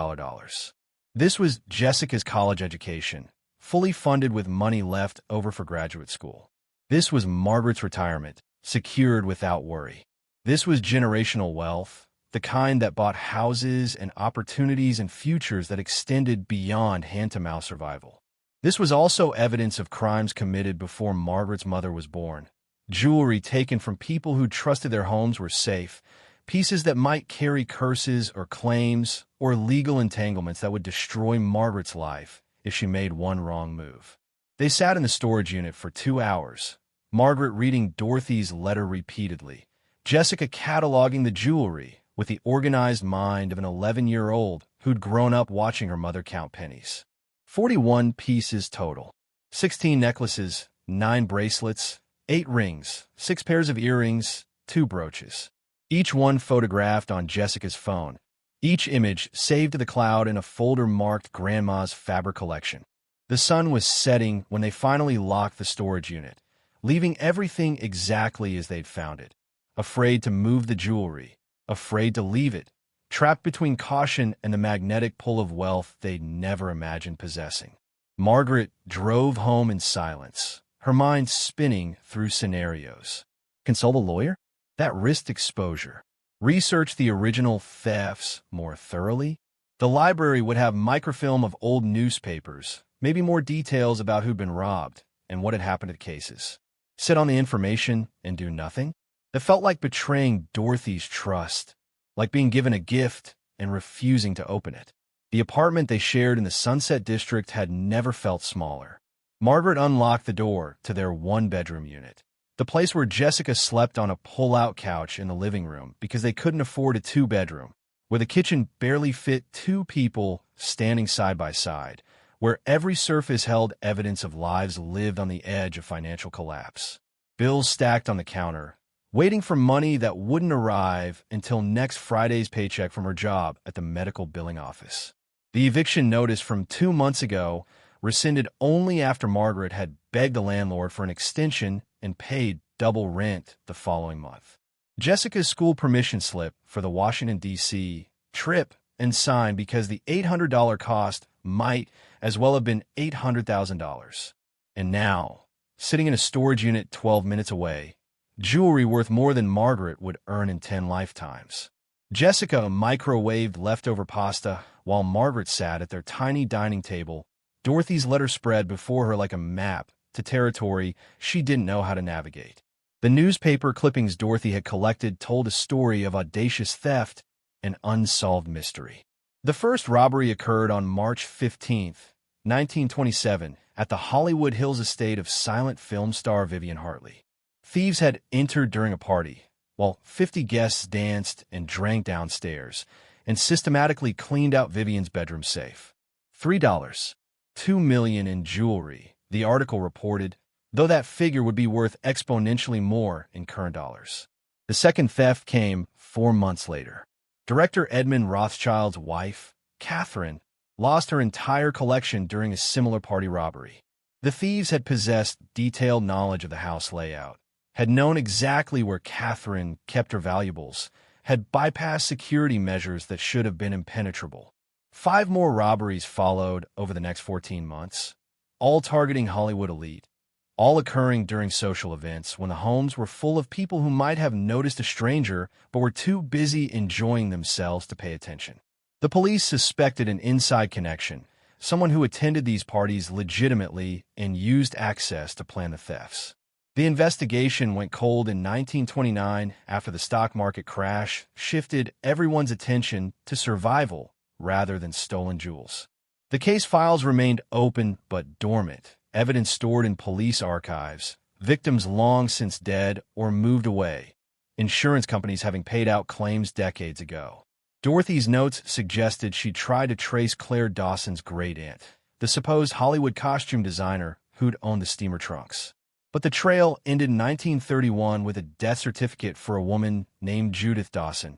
This was Jessica's college education, fully funded with money left over for graduate school. This was Margaret's retirement, secured without worry. This was generational wealth, the kind that bought houses and opportunities and futures that extended beyond hand-to-mouth survival. This was also evidence of crimes committed before Margaret's mother was born. Jewelry taken from people who trusted their homes were safe, pieces that might carry curses or claims or legal entanglements that would destroy Margaret's life if she made one wrong move. They sat in the storage unit for 2 hours, Margaret reading Dorothy's letter repeatedly, Jessica cataloging the jewelry with the organized mind of an 11-year-old who'd grown up watching her mother count pennies. 41 pieces total. 16 necklaces, 9 bracelets, 8 rings, 6 pairs of earrings, 2 brooches. Each one photographed on Jessica's phone. Each image saved to the cloud in a folder marked Grandma's Fabric Collection. The sun was setting when they finally locked the storage unit, leaving everything exactly as they'd found it. Afraid to move the jewelry, afraid to leave it, trapped between caution and the magnetic pull of wealth they'd never imagined possessing. Margaret drove home in silence, her mind spinning through scenarios. Consult a lawyer? That risked exposure. Research the original thefts more thoroughly? The library would have microfilm of old newspapers, maybe more details about who'd been robbed and what had happened to the cases. Sit on the information and do nothing? It felt like betraying Dorothy's trust, like being given a gift and refusing to open it. The apartment they shared in the Sunset District had never felt smaller. Margaret unlocked the door to their 1-bedroom unit, the place where Jessica slept on a pull-out couch in the living room because they couldn't afford a 2-bedroom, where the kitchen barely fit 2 people standing side by side, where every surface held evidence of lives lived on the edge of financial collapse. Bills stacked on the counter, waiting for money that wouldn't arrive until next Friday's paycheck from her job at the medical billing office. The eviction notice from 2 months ago, rescinded only after Margaret had begged the landlord for an extension and paid double rent the following month. Jessica's school permission slip for the Washington, D.C. trip and signed because the $800 cost might as well have been $800,000. And now, sitting in a storage unit 12 minutes away, jewelry worth more than Margaret would earn in 10 lifetimes. Jessica microwaved leftover pasta while Margaret sat at their tiny dining table, Dorothy's letter spread before her like a map to territory she didn't know how to navigate. The newspaper clippings Dorothy had collected told a story of audacious theft and unsolved mystery. The first robbery occurred on March 15, 1927, at the Hollywood Hills estate of silent film star Vivian Hartley. Thieves had entered during a party, while 50 guests danced and drank downstairs, and systematically cleaned out Vivian's bedroom safe. $3, $2 million in jewelry, the article reported. though that figure would be worth exponentially more in current dollars. The second theft came 4 months later. Director Edmund Rothschild's wife, Catherine, lost her entire collection during a similar party robbery. The thieves had possessed detailed knowledge of the house layout, had known exactly where Catherine kept her valuables, had bypassed security measures that should have been impenetrable. 5 more robberies followed over the next 14 months, all targeting Hollywood elite, all occurring during social events when the homes were full of people who might have noticed a stranger but were too busy enjoying themselves to pay attention. The police suspected an inside connection, someone who attended these parties legitimately and used access to plan the thefts. The investigation went cold in 1929 after the stock market crash shifted everyone's attention to survival rather than stolen jewels. The case files remained open but dormant, evidence stored in police archives, victims long since dead or moved away, insurance companies having paid out claims decades ago. Dorothy's notes suggested she tried to trace Claire Dawson's great-aunt, the supposed Hollywood costume designer who'd owned the steamer trunks. But the trail ended in 1931 with a death certificate for a woman named Judith Dawson,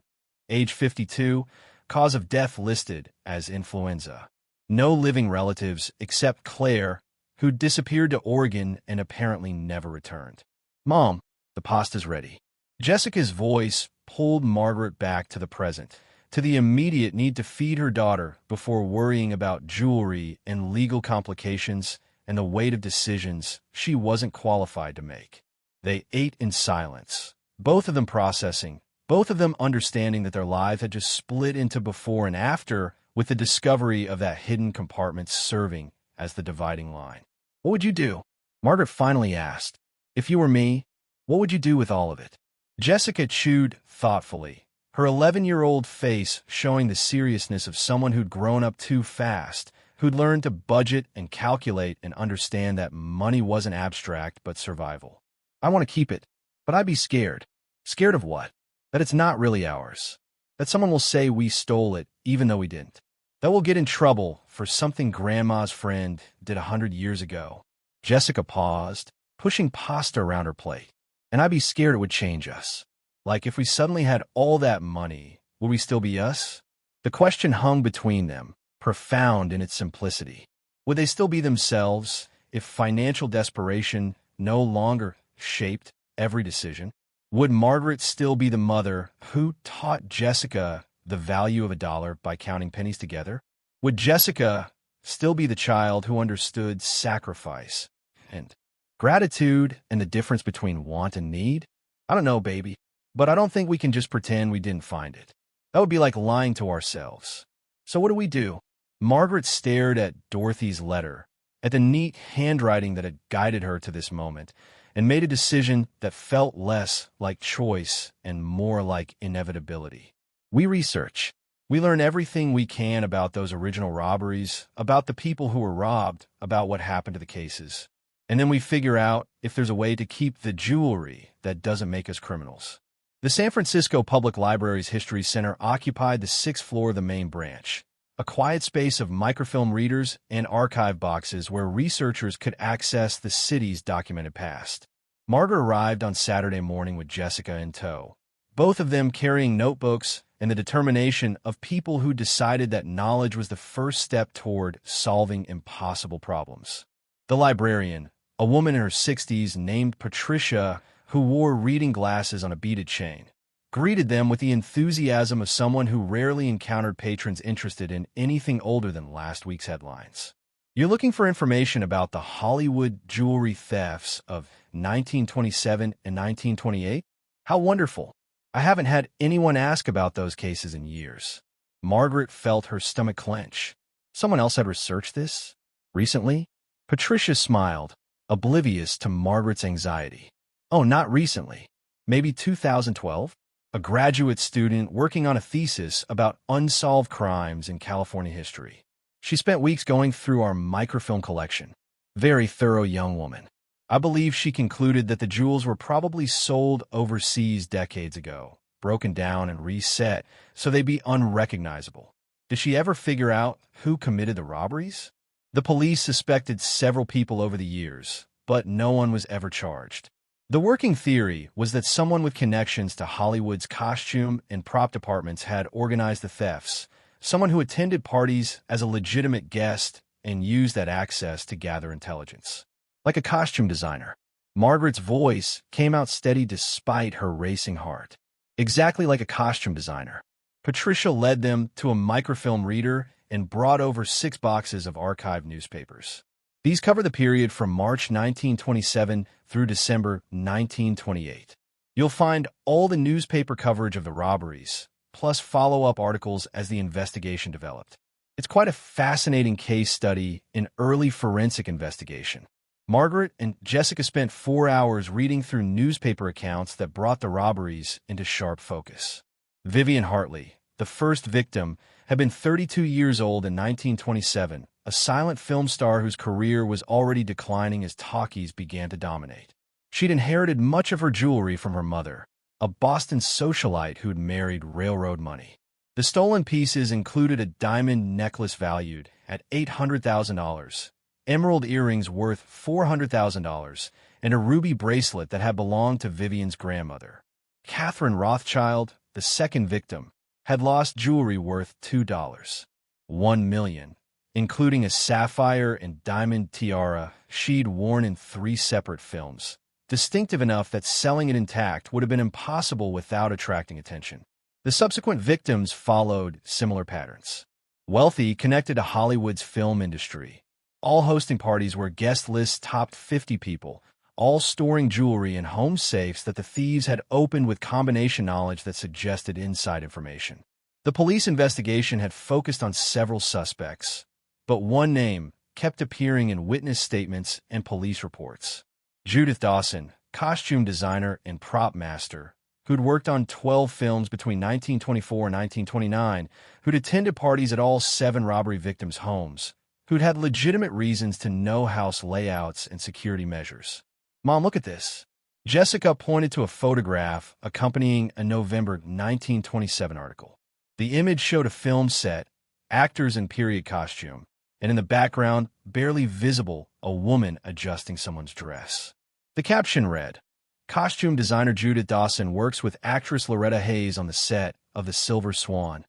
age 52, cause of death listed as influenza. No living relatives except Claire, who disappeared to Oregon and apparently never returned. "Mom, the pasta's ready." Jessica's voice pulled Margaret back to the present, to the immediate need to feed her daughter before worrying about jewelry and legal complications and the weight of decisions she wasn't qualified to make. They ate in silence, both of them processing, both of them understanding that their lives had just split into before and after, with the discovery of that hidden compartment serving as the dividing line. "What would you do?" Margaret finally asked. "If you were me, what would you do with all of it?" Jessica chewed thoughtfully, her 11-year-old face showing the seriousness of someone who'd grown up too fast, who'd learned to budget and calculate and understand that money wasn't abstract but survival. "I want to keep it, but I'd be scared." "Scared of what?" "That it's not really ours. That someone will say we stole it even though we didn't. That we'll get in trouble for something Grandma's friend did 100 years ago." Jessica paused, pushing pasta around her plate. "And I'd be scared it would change us. Like if we suddenly had all that money, would we still be us?" The question hung between them, profound in its simplicity. Would they still be themselves if financial desperation no longer shaped every decision? Would Margaret still be the mother who taught Jessica the value of $1 by counting pennies together? Would Jessica still be the child who understood sacrifice and gratitude and the difference between want and need? I don't know, baby, but I don't think we can just pretend we didn't find it. That would be like lying to ourselves. So what do we do? Margaret stared at Dorothy's letter, at the neat handwriting that had guided her to this moment, and made a decision that felt less like choice and more like inevitability. We research. We learn everything we can about those original robberies, about the people who were robbed, about what happened to the cases. And then we figure out if there's a way to keep the jewelry that doesn't make us criminals. The San Francisco Public Library's History Center occupied the 6th floor of the main branch, a quiet space of microfilm readers and archive boxes where researchers could access the city's documented past. Margaret arrived on Saturday morning with Jessica in tow, both of them carrying notebooks and the determination of people who decided that knowledge was the first step toward solving impossible problems. The librarian, a woman in her 60s named Patricia, who wore reading glasses on a beaded chain, greeted them with the enthusiasm of someone who rarely encountered patrons interested in anything older than last week's headlines. "You're looking for information about the Hollywood jewelry thefts of 1927 and 1928? How wonderful. I haven't had anyone ask about those cases in years." Margaret felt her stomach clench. Someone else had researched this? Recently? Patricia smiled, oblivious to Margaret's anxiety. "Oh, not recently. Maybe 2012? A graduate student working on a thesis about unsolved crimes in California history. She spent weeks going through our microfilm collection. Very thorough young woman. I believe she concluded that the jewels were probably sold overseas decades ago, broken down and reset so they'd be unrecognizable. Did she ever figure out who committed the robberies? The police suspected several people over the years, but no one was ever charged. The working theory was that someone with connections to Hollywood's costume and prop departments had organized the thefts, someone who attended parties as a legitimate guest and used that access to gather intelligence. Like a costume designer, Margaret's voice came out steady despite her racing heart. Exactly like a costume designer, Patricia led them to a microfilm reader and brought over 6 boxes of archived newspapers. These cover the period from March 1927 through December 1928. You'll find all the newspaper coverage of the robberies, plus follow-up articles as the investigation developed. It's quite a fascinating case study in early forensic investigation. Margaret and Jessica spent 4 hours reading through newspaper accounts that brought the robberies into sharp focus. Vivian Hartley, the first victim, had been 32 years old in 1927, a silent film star whose career was already declining as talkies began to dominate. She'd inherited much of her jewelry from her mother, a Boston socialite who'd married railroad money. The stolen pieces included a diamond necklace valued at $800,000, emerald earrings worth $400,000, and a ruby bracelet that had belonged to Vivian's grandmother. Catherine Rothschild, the second victim, had lost jewelry worth $1 million, including a sapphire and diamond tiara she'd worn in 3 separate films, distinctive enough that selling it intact would have been impossible without attracting attention. The subsequent victims followed similar patterns. Wealthy, connected to Hollywood's film industry, all hosting parties where guest lists topped 50 people, all storing jewelry in home safes that the thieves had opened with combination knowledge that suggested inside information. The police investigation had focused on several suspects, but one name kept appearing in witness statements and police reports. Judith Dawson, costume designer and prop master, who'd worked on 12 films between 1924 and 1929, who'd attended parties at all 7 robbery victims' homes, who'd had legitimate reasons to know house layouts and security measures. "Mom, look at this." Jessica pointed to a photograph accompanying a November 1927 article. The image showed a film set, actors in period costume, and in the background, barely visible, a woman adjusting someone's dress. The caption read, "Costume designer Judith Dawson works with actress Loretta Hayes on the set of The Silver Swan,"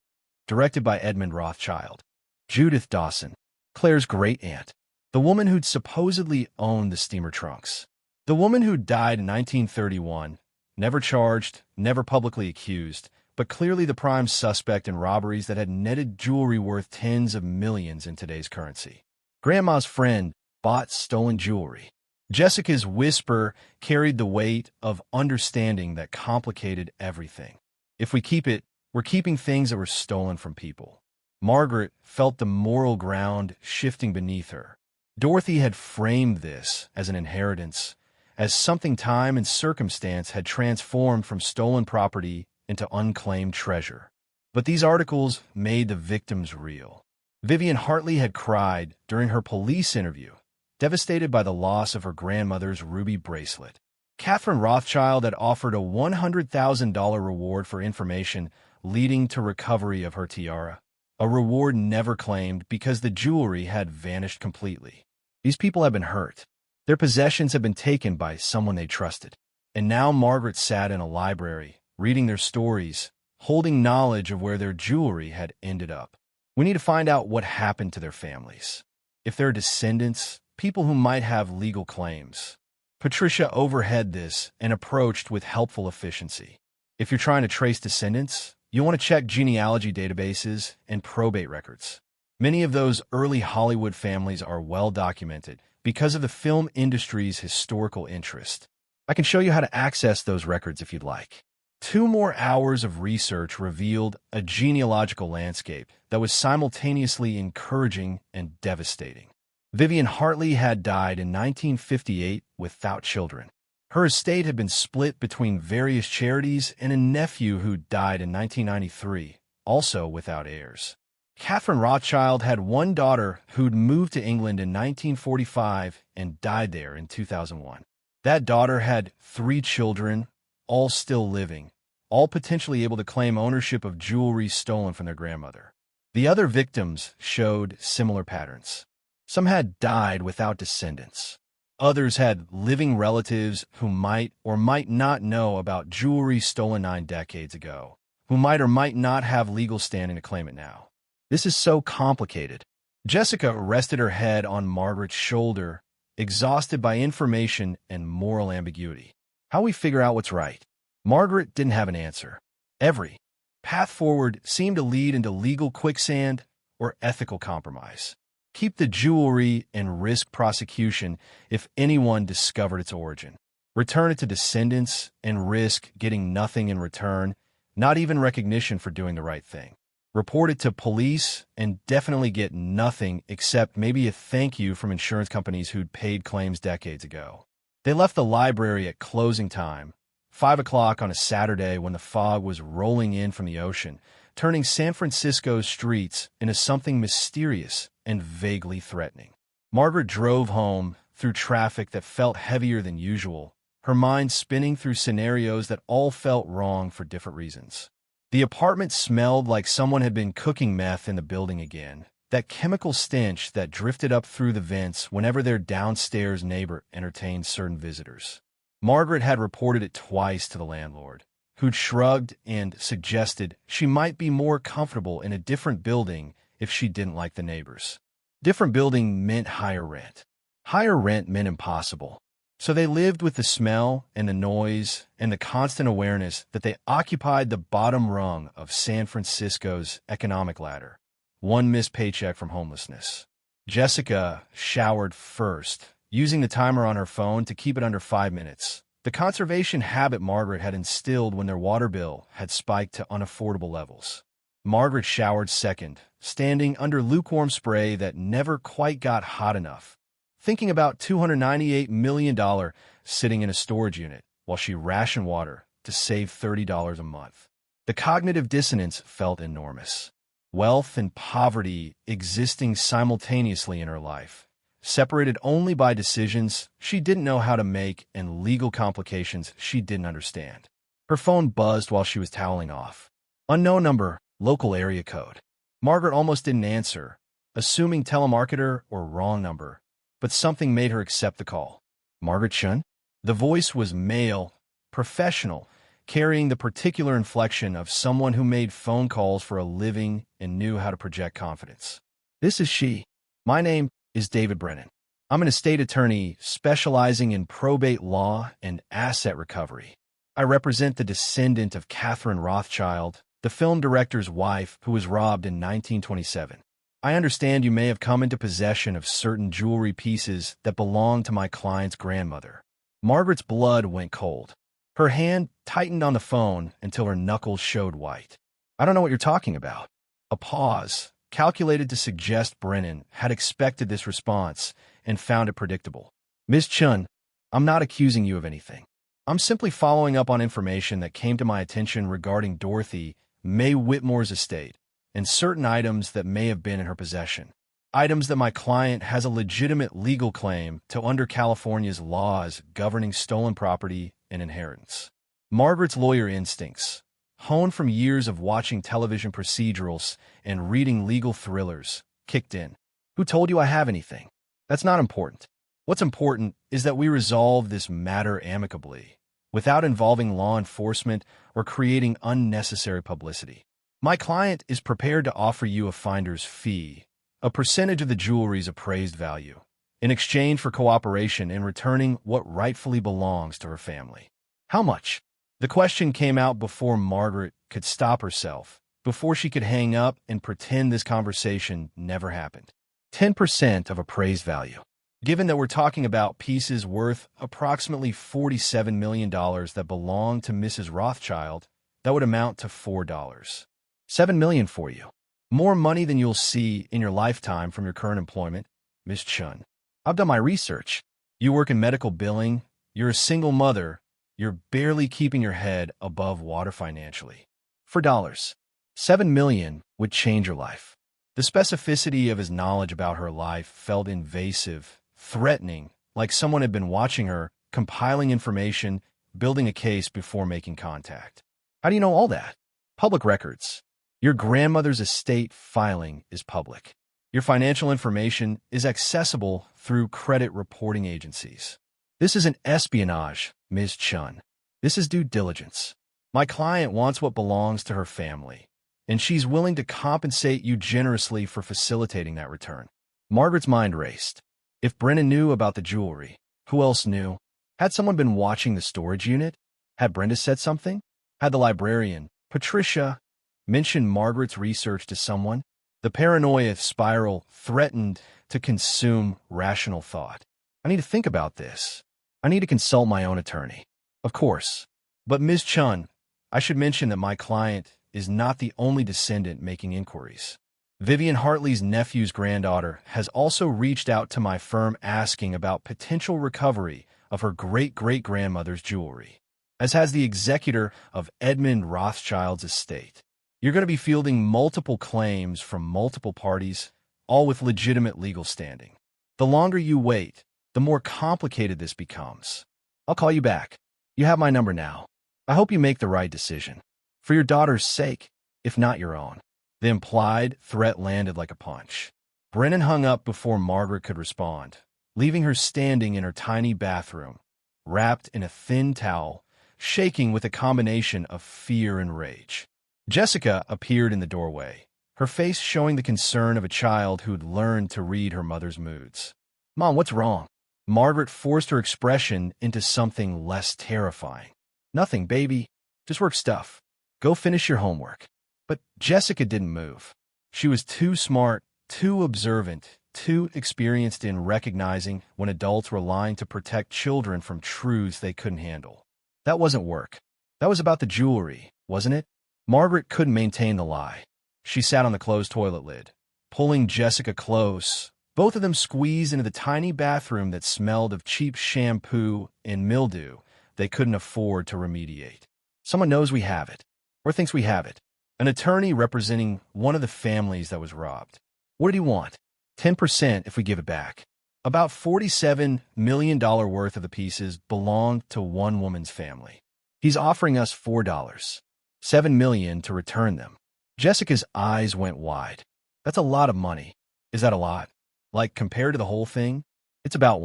directed by Edmund Rothschild. Judith Dawson, Claire's great-aunt, the woman who'd supposedly owned the steamer trunks. The woman who died in 1931, never charged, never publicly accused, but clearly the prime suspect in robberies that had netted jewelry worth tens of millions in today's currency. Grandma's friend bought stolen jewelry. Jessica's whisper carried the weight of understanding that complicated everything. If we keep it, we're keeping things that were stolen from people. Margaret felt the moral ground shifting beneath her. Dorothy had framed this as an inheritance, as something time and circumstance had transformed from stolen property into unclaimed treasure. But these articles made the victims real. Vivian Hartley had cried during her police interview, devastated by the loss of her grandmother's ruby bracelet. Catherine Rothschild had offered a $100,000 reward for information leading to recovery of her tiara, a reward never claimed because the jewelry had vanished completely. These people had been hurt. Their possessions had been taken by someone they trusted. And now Margaret sat in a library, reading their stories, holding knowledge of where their jewelry had ended up. We need to find out what happened to their families. If they're descendants, people who might have legal claims. Patricia overheard this and approached with helpful efficiency. If you're trying to trace descendants, you'll want to check genealogy databases and probate records. Many of those early Hollywood families are well documented because of the film industry's historical interest. I can show you how to access those records if you'd like. 2 more hours of research revealed a genealogical landscape that was simultaneously encouraging and devastating. Vivian Hartley had died in 1958 without children. Her estate had been split between various charities and a nephew who died in 1993, also without heirs. Catherine Rothschild had one daughter who'd moved to England in 1945 and died there in 2001. That daughter had 3 children, all still living, all potentially able to claim ownership of jewelry stolen from their grandmother. The other victims showed similar patterns. Some had died without descendants. Others had living relatives who might or might not know about jewelry stolen 9 decades ago, who might or might not have legal standing to claim it now. This is so complicated. Jessica rested her head on Margaret's shoulder, exhausted by information and moral ambiguity. How we figure out what's right? Margaret didn't have an answer. Every path forward seemed to lead into legal quicksand or ethical compromise. Keep the jewelry and risk prosecution if anyone discovered its origin. Return it to descendants and risk getting nothing in return, not even recognition for doing the right thing. Report it to police and definitely get nothing except maybe a thank you from insurance companies who'd paid claims decades ago. They left the library at closing time, 5 o'clock on a Saturday when the fog was rolling in from the ocean, turning San Francisco's streets into something mysterious and vaguely threatening. Margaret drove home through traffic that felt heavier than usual, her mind spinning through scenarios that all felt wrong for different reasons. The apartment smelled like someone had been cooking meth in the building again, that chemical stench that drifted up through the vents whenever their downstairs neighbor entertained certain visitors. Margaret had reported it twice to the landlord, who'd shrugged and suggested she might be more comfortable in a different building if she didn't like the neighbors. Different building meant higher rent. Higher rent meant impossible. So they lived with the smell and the noise and the constant awareness that they occupied the bottom rung of San Francisco's economic ladder. One missed paycheck from homelessness. Jessica showered first, using the timer on her phone to keep it under 5 minutes. The conservation habit Margaret had instilled when their water bill had spiked to unaffordable levels. Margaret showered second, standing under lukewarm spray that never quite got hot enough, thinking about $298 million sitting in a storage unit while she rationed water to save $30 a month. The cognitive dissonance felt enormous. Wealth and poverty existing simultaneously in her life, separated only by decisions she didn't know how to make and legal complications she didn't understand. Her phone buzzed while she was toweling off. Unknown number, local area code. Margaret almost didn't answer, assuming telemarketer or wrong number, but something made her accept the call. Margaret Chen? The voice was male, professional, carrying the particular inflection of someone who made phone calls for a living and knew how to project confidence. This is she. My name is David Brennan. I'm an estate attorney specializing in probate law and asset recovery. I represent the descendant of Catherine Rothschild, the film director's wife who was robbed in 1927. I understand you may have come into possession of certain jewelry pieces that belonged to my client's grandmother. Margaret's blood went cold. Her hand tightened on the phone until her knuckles showed white. I don't know what you're talking about. A pause, calculated to suggest Brennan had expected this response and found it predictable. Ms. Chun, I'm not accusing you of anything. I'm simply following up on information that came to my attention regarding Dorothy Mae Whitmore's estate and certain items that may have been in her possession. Items that my client has a legitimate legal claim to under California's laws governing stolen property and inheritance. Margaret's lawyer instincts, honed from years of watching television procedurals and reading legal thrillers, kicked in. Who told you I have anything? That's not important. What's important is that we resolve this matter amicably, without involving law enforcement or creating unnecessary publicity. My client is prepared to offer you a finder's fee, a percentage of the jewelry's appraised value, in exchange for cooperation in returning what rightfully belongs to her family. How much? The question came out before Margaret could stop herself, before she could hang up and pretend this conversation never happened. 10% of appraised value. Given that we're talking about pieces worth approximately $47 million that belong to Mrs. Rothschild, that would amount to $4. $7 million for you. More money than you'll see in your lifetime from your current employment, Ms. Chun. I've done my research. You work in medical billing, you're a single mother, you're barely keeping your head above water financially. For dollars, $7 million would change your life. The specificity of his knowledge about her life felt invasive, threatening, like someone had been watching her, compiling information, building a case before making contact. How do you know all that? Public records. Your grandmother's estate filing is public. Your financial information is accessible through credit reporting agencies. This isn't espionage, Ms. Chen. This is due diligence. My client wants what belongs to her family, and she's willing to compensate you generously for facilitating that return. Margaret's mind raced. If Brennan knew about the jewelry, who else knew? Had someone been watching the storage unit? Had Brenda said something? Had the librarian, Patricia, mentioned Margaret's research to someone? The paranoia spiral threatened to consume rational thought. I need to think about this. I need to consult my own attorney. Of course. But Ms. Chun, I should mention that my client is not the only descendant making inquiries. Vivian Hartley's nephew's granddaughter has also reached out to my firm asking about potential recovery of her great-great-grandmother's jewelry, as has the executor of Edmund Rothschild's estate. You're going to be fielding multiple claims from multiple parties, all with legitimate legal standing. The longer you wait, the more complicated this becomes. I'll call you back. You have my number now. I hope you make the right decision. For your daughter's sake, if not your own. The implied threat landed like a punch. Brennan hung up before Margaret could respond, leaving her standing in her tiny bathroom, wrapped in a thin towel, shaking with a combination of fear and rage. Jessica appeared in the doorway, her face showing the concern of a child who'd learned to read her mother's moods. "Mom, what's wrong?" Margaret forced her expression into something less terrifying. "Nothing, baby. Just work stuff. Go finish your homework." But Jessica didn't move. She was too smart, too observant, too experienced in recognizing when adults were lying to protect children from truths they couldn't handle. That wasn't work. That was about the jewelry, wasn't it? Margaret couldn't maintain the lie. She sat on the closed toilet lid, pulling Jessica close. Both of them squeezed into the tiny bathroom that smelled of cheap shampoo and mildew they couldn't afford to remediate. "Someone knows we have it, or thinks we have it." An attorney representing one of the families that was robbed. "What did he want?" 10% if we give it back. About $47 million worth of the pieces belonged to one woman's family. He's offering us $4. $7 million to return them. Jessica's eyes went wide. "That's a lot of money." "Is that a lot? Like, compared to the whole thing?" "It's about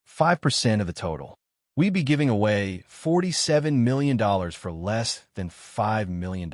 5% of the total. We'd be giving away $47 million for less than $5 million.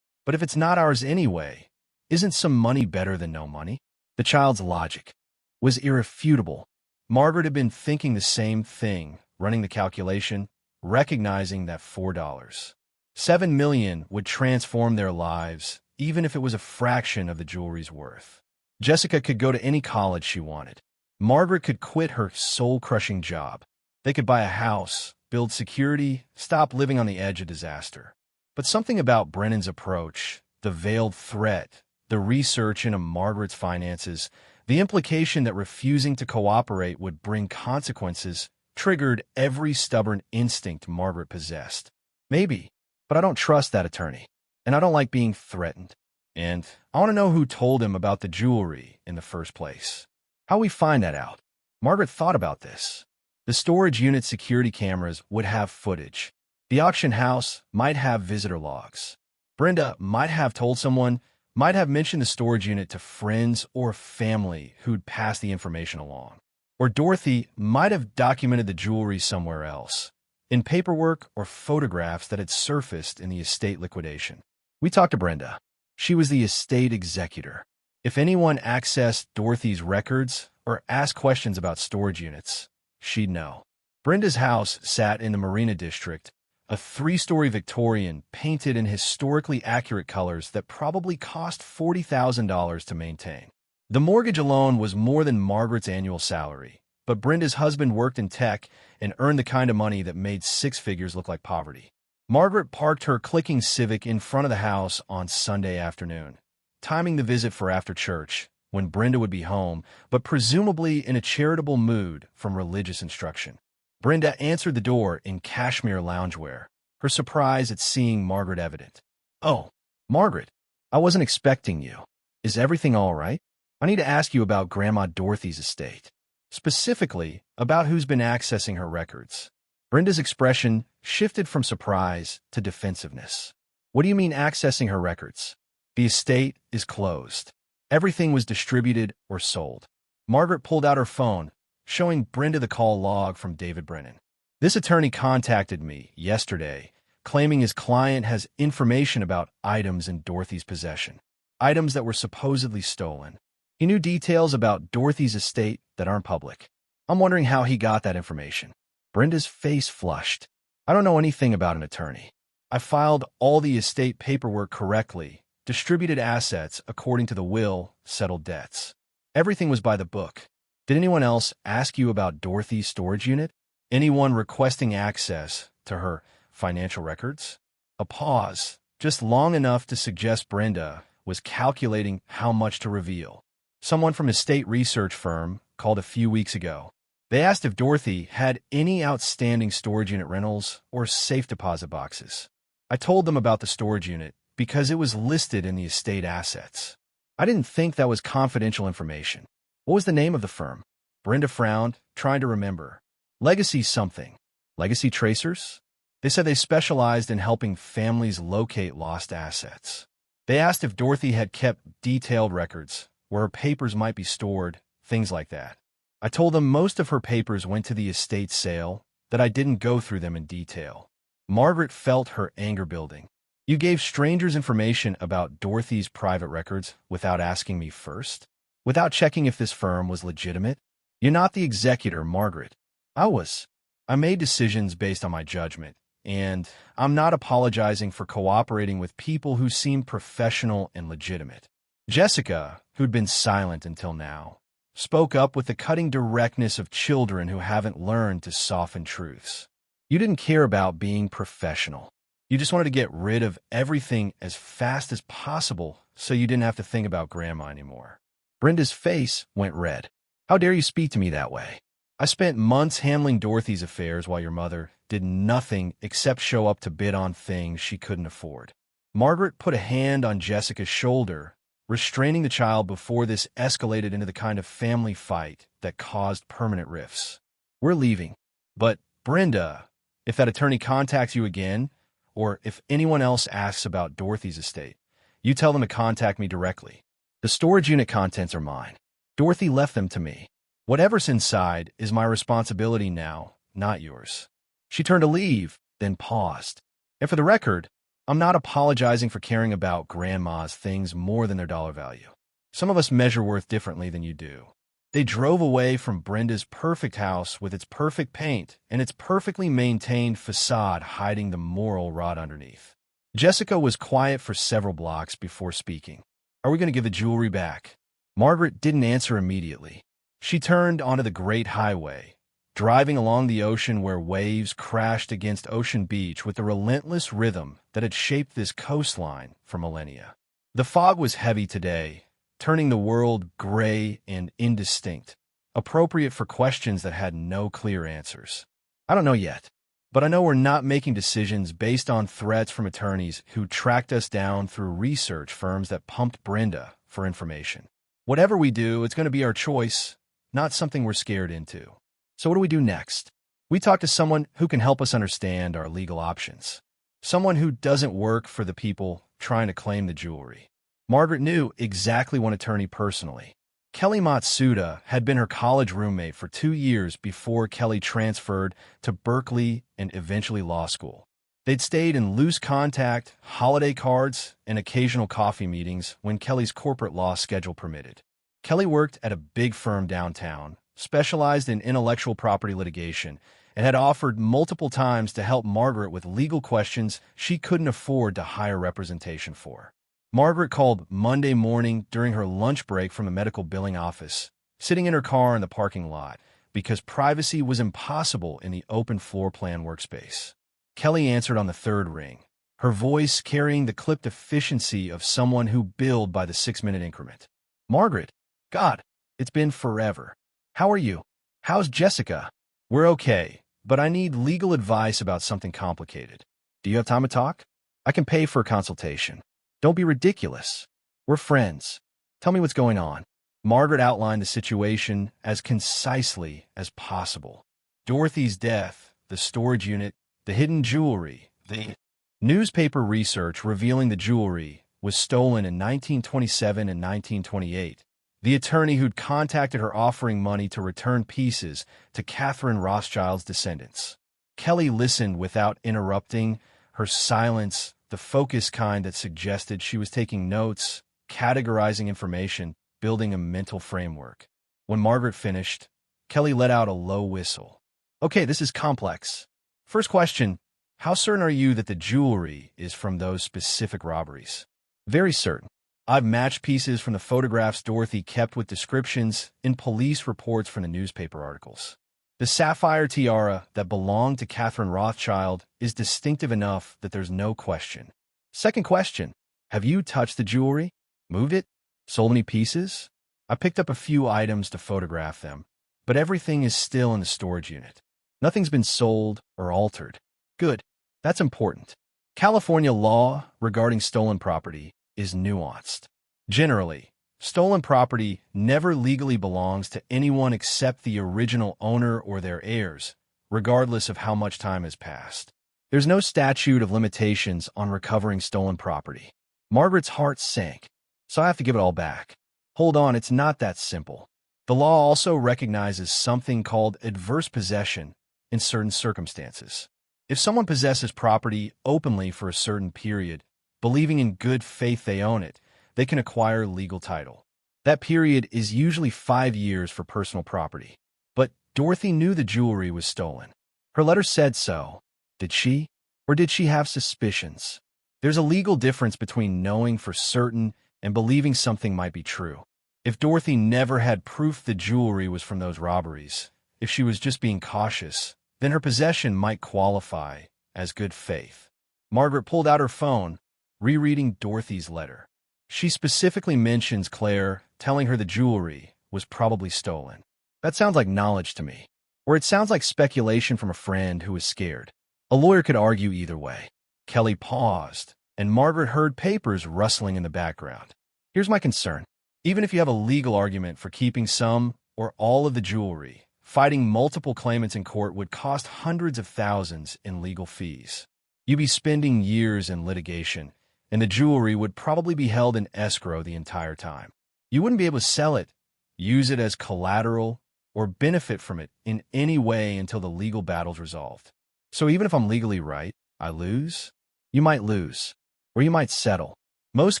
But if it's not ours anyway, isn't some money better than no money?" The child's logic was irrefutable. Margaret had been thinking the same thing, running the calculation, recognizing that $4, $7 million would transform their lives, even if it was a fraction of the jewelry's worth. Jessica could go to any college she wanted. Margaret could quit her soul-crushing job. They could buy a house, build security, stop living on the edge of disaster. But something about Brennan's approach, the veiled threat, the research into Margaret's finances, the implication that refusing to cooperate would bring consequences, triggered every stubborn instinct Margaret possessed. Maybe, but I don't trust that attorney, and I don't like being threatened. And I want to know who told him about the jewelry in the first place. How we find that out? Margaret thought about this. The storage unit security cameras would have footage. The auction house might have visitor logs. Brenda might have told someone, might have mentioned the storage unit to friends or family who'd passed the information along. Or Dorothy might have documented the jewelry somewhere else, in paperwork or photographs that had surfaced in the estate liquidation. We talked to Brenda. She was the estate executor. If anyone accessed Dorothy's records or asked questions about storage units, she'd know. Brenda's house sat in the Marina District, a 3-story Victorian painted in historically accurate colors that probably cost $40,000 to maintain. The mortgage alone was more than Margaret's annual salary, but Brenda's husband worked in tech and earned the kind of money that made 6 figures look like poverty. Margaret parked her clicking Civic in front of the house on Sunday afternoon, timing the visit for after church, when Brenda would be home, but presumably in a charitable mood from religious instruction. Brenda answered the door in cashmere loungewear, her surprise at seeing Margaret evident. "Oh, Margaret, I wasn't expecting you. Is everything all right? I need to ask you about Grandma Dorothy's estate. Specifically, about who's been accessing her records." Brenda's expression shifted from surprise to defensiveness. "What do you mean accessing her records? The estate is closed. Everything was distributed or sold. Margaret pulled out her phone, showing Brenda the call log from David Brennan. This attorney contacted me yesterday, claiming his client has information about items in Dorothy's possession, items that were supposedly stolen. He knew details about Dorothy's estate that aren't public. I'm wondering how he got that information. Brenda's face flushed. I don't know anything about an attorney. I filed all the estate paperwork correctly, distributed assets according to the will, settled debts. Everything was by the book. Did anyone else ask you about Dorothy's storage unit? Anyone requesting access to her financial records? A pause, just long enough to suggest Brenda was calculating how much to reveal. Someone from his state research firm called a few weeks ago. They asked if Dorothy had any outstanding storage unit rentals or safe deposit boxes. I told them about the storage unit because it was listed in the estate assets. I didn't think that was confidential information. What was the name of the firm? Brenda frowned, trying to remember. Legacy something. Legacy Tracers? They said they specialized in helping families locate lost assets. They asked if Dorothy had kept detailed records, where her papers might be stored, things like that. I told them most of her papers went to the estate sale, that I didn't go through them in detail. Margaret felt her anger building. You gave strangers information about Dorothy's private records without asking me first? Without checking if this firm was legitimate? You're not the executor, Margaret. I was. I made decisions based on my judgment, and I'm not apologizing for cooperating with people who seem professional and legitimate. Jessica, who'd been silent until now, spoke up with the cutting directness of children who haven't learned to soften truths. You didn't care about being professional. You just wanted to get rid of everything as fast as possible so you didn't have to think about Grandma anymore. Brenda's face went red. How dare you speak to me that way? I spent months handling Dorothy's affairs while your mother did nothing except show up to bid on things she couldn't afford. Margaret put a hand on Jessica's shoulder, restraining the child before this escalated into the kind of family fight that caused permanent rifts. We're leaving. But, Brenda, if that attorney contacts you again, or if anyone else asks about Dorothy's estate, you tell them to contact me directly. The storage unit contents are mine. Dorothy left them to me. Whatever's inside is my responsibility now, not yours. She turned to leave, then paused. And for the record, I'm not apologizing for caring about Grandma's things more than their dollar value. Some of us measure worth differently than you do. They drove away from Brenda's perfect house with its perfect paint and its perfectly maintained facade hiding the moral rot underneath. Jessica was quiet for several blocks before speaking. Are we going to give the jewelry back? Margaret didn't answer immediately. She turned onto the great highway, driving along the ocean where waves crashed against Ocean Beach with the relentless rhythm that had shaped this coastline for millennia. The fog was heavy today, turning the world gray and indistinct, appropriate for questions that had no clear answers. I don't know yet, but I know we're not making decisions based on threats from attorneys who tracked us down through research firms that pumped Brenda for information. Whatever we do, it's going to be our choice, not something we're scared into. So what do we do next? We talk to someone who can help us understand our legal options. Someone who doesn't work for the people trying to claim the jewelry. Margaret knew exactly one attorney personally. Kelly Matsuda had been her college roommate for 2 years before Kelly transferred to Berkeley and eventually law school. They'd stayed in loose contact, holiday cards, and occasional coffee meetings when Kelly's corporate law schedule permitted. Kelly worked at a big firm downtown, specialized in intellectual property litigation, and had offered multiple times to help Margaret with legal questions she couldn't afford to hire representation for. Margaret called Monday morning during her lunch break from a medical billing office, sitting in her car in the parking lot, because privacy was impossible in the open floor plan workspace. Kelly answered on the third ring, her voice carrying the clipped efficiency of someone who billed by the 6-minute increment. Margaret, God, it's been forever. How are you? How's Jessica? We're okay, but I need legal advice about something complicated. Do you have time to talk? I can pay for a consultation. Don't be ridiculous. We're friends. Tell me what's going on. Margaret outlined the situation as concisely as possible. Dorothy's death, the storage unit, the hidden jewelry, the newspaper research revealing the jewelry was stolen in 1927 and 1928. The attorney who'd contacted her offering money to return pieces to Catherine Rothschild's descendants. Kelly listened without interrupting, her silence the focused kind that suggested she was taking notes, categorizing information, building a mental framework. When Margaret finished, Kelly let out a low whistle. Okay, this is complex. First question, how certain are you that the jewelry is from those specific robberies? Very certain. I've matched pieces from the photographs Dorothy kept with descriptions in police reports from the newspaper articles. The sapphire tiara that belonged to Catherine Rothschild is distinctive enough that there's no question. Second question, have you touched the jewelry? Moved it? Sold any pieces? I picked up a few items to photograph them, but everything is still in the storage unit. Nothing's been sold or altered. Good. That's important. California law regarding stolen property is nuanced. Generally, stolen property never legally belongs to anyone except the original owner or their heirs, regardless of how much time has passed. There's no statute of limitations on recovering stolen property. Margaret's heart sank, so I have to give it all back. Hold on, it's not that simple. The law also recognizes something called adverse possession in certain circumstances. If someone possesses property openly for a certain period, believing in good faith they own it, they can acquire legal title. That period is usually 5 years for personal property. But Dorothy knew the jewelry was stolen. Her letter said so. Did she? Or did she have suspicions? There's a legal difference between knowing for certain and believing something might be true. If Dorothy never had proof the jewelry was from those robberies, if she was just being cautious, then her possession might qualify as good faith. Margaret pulled out her phone, rereading Dorothy's letter. She specifically mentions Claire telling her the jewelry was probably stolen. That sounds like knowledge to me. Or it sounds like speculation from a friend who was scared. A lawyer could argue either way. Kelly paused, and Margaret heard papers rustling in the background. Here's my concern. Even if you have a legal argument for keeping some or all of the jewelry, fighting multiple claimants in court would cost hundreds of thousands in legal fees. You'd be spending years in litigation, and the jewelry would probably be held in escrow the entire time. You wouldn't be able to sell it, use it as collateral, or benefit from it in any way until the legal battle's resolved. So even if I'm legally right, I lose? You might lose, or you might settle. Most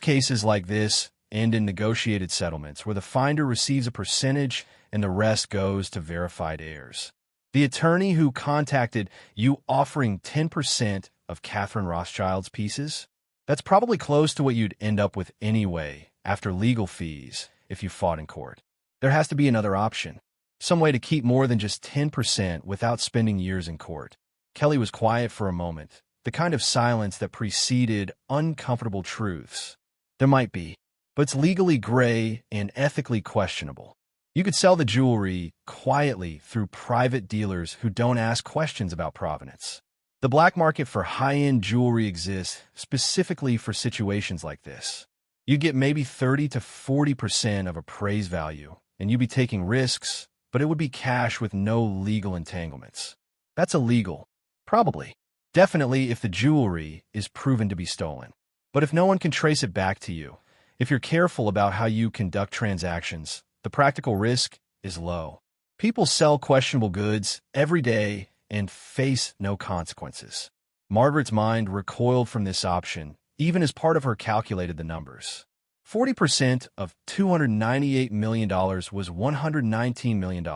cases like this end in negotiated settlements where the finder receives a percentage and the rest goes to verified heirs. The attorney who contacted you offering 10% of Catherine Rothschild's pieces? That's probably close to what you'd end up with anyway after legal fees if you fought in court. There has to be another option, some way to keep more than just 10% without spending years in court. Kelly was quiet for a moment, the kind of silence that preceded uncomfortable truths. There might be, but it's legally gray and ethically questionable. You could sell the jewelry quietly through private dealers who don't ask questions about provenance. The black market for high-end jewelry exists specifically for situations like this. You'd get maybe 30 to 40% of appraised value, and you'd be taking risks, but it would be cash with no legal entanglements. That's illegal. Probably. Definitely if the jewelry is proven to be stolen. But if no one can trace it back to you, if you're careful about how you conduct transactions, the practical risk is low. People sell questionable goods every day and face no consequences. Margaret's mind recoiled from this option, even as part of her calculated the numbers. 40% of $298 million was $119 million.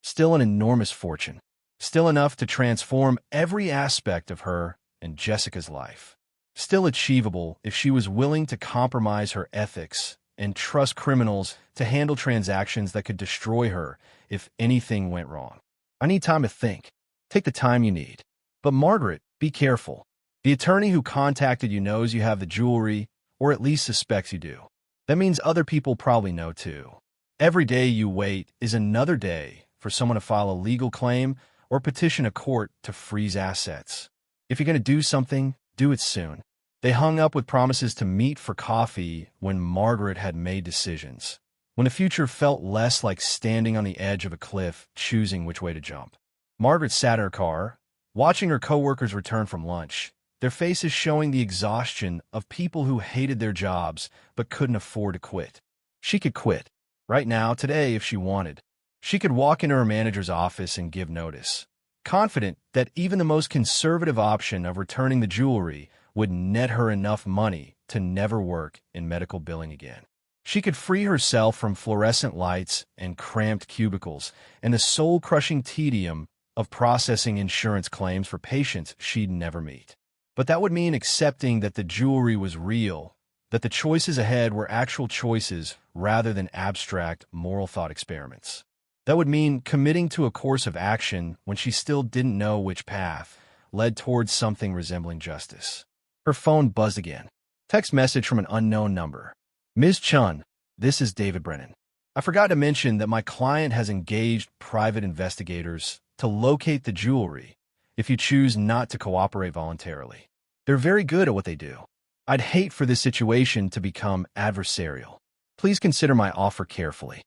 Still an enormous fortune. Still enough to transform every aspect of her and Jessica's life. Still achievable if she was willing to compromise her ethics and trust criminals to handle transactions that could destroy her if anything went wrong. I need time to think. Take the time you need. But Margaret, be careful. The attorney who contacted you knows you have the jewelry, or at least suspects you do. That means other people probably know too. Every day you wait is another day for someone to file a legal claim or petition a court to freeze assets. If you're going to do something, do it soon. They hung up with promises to meet for coffee when Margaret had made decisions, when the future felt less like standing on the edge of a cliff, choosing which way to jump. Margaret sat in her car, watching her coworkers return from lunch, their faces showing the exhaustion of people who hated their jobs but couldn't afford to quit. She could quit. Right now, today, if she wanted. She could walk into her manager's office and give notice, confident that even the most conservative option of returning the jewelry would net her enough money to never work in medical billing again. She could free herself from fluorescent lights and cramped cubicles and the soul-crushing tedium of processing insurance claims for patients she'd never meet. But that would mean accepting that the jewelry was real, that the choices ahead were actual choices rather than abstract moral thought experiments. That would mean committing to a course of action when she still didn't know which path led towards something resembling justice. Her phone buzzed again. Text message from an unknown number. Ms. Chen, this is David Brennan. I forgot to mention that my client has engaged private investigators to locate the jewelry if you choose not to cooperate voluntarily. They're very good at what they do. I'd hate for this situation to become adversarial. Please consider my offer carefully.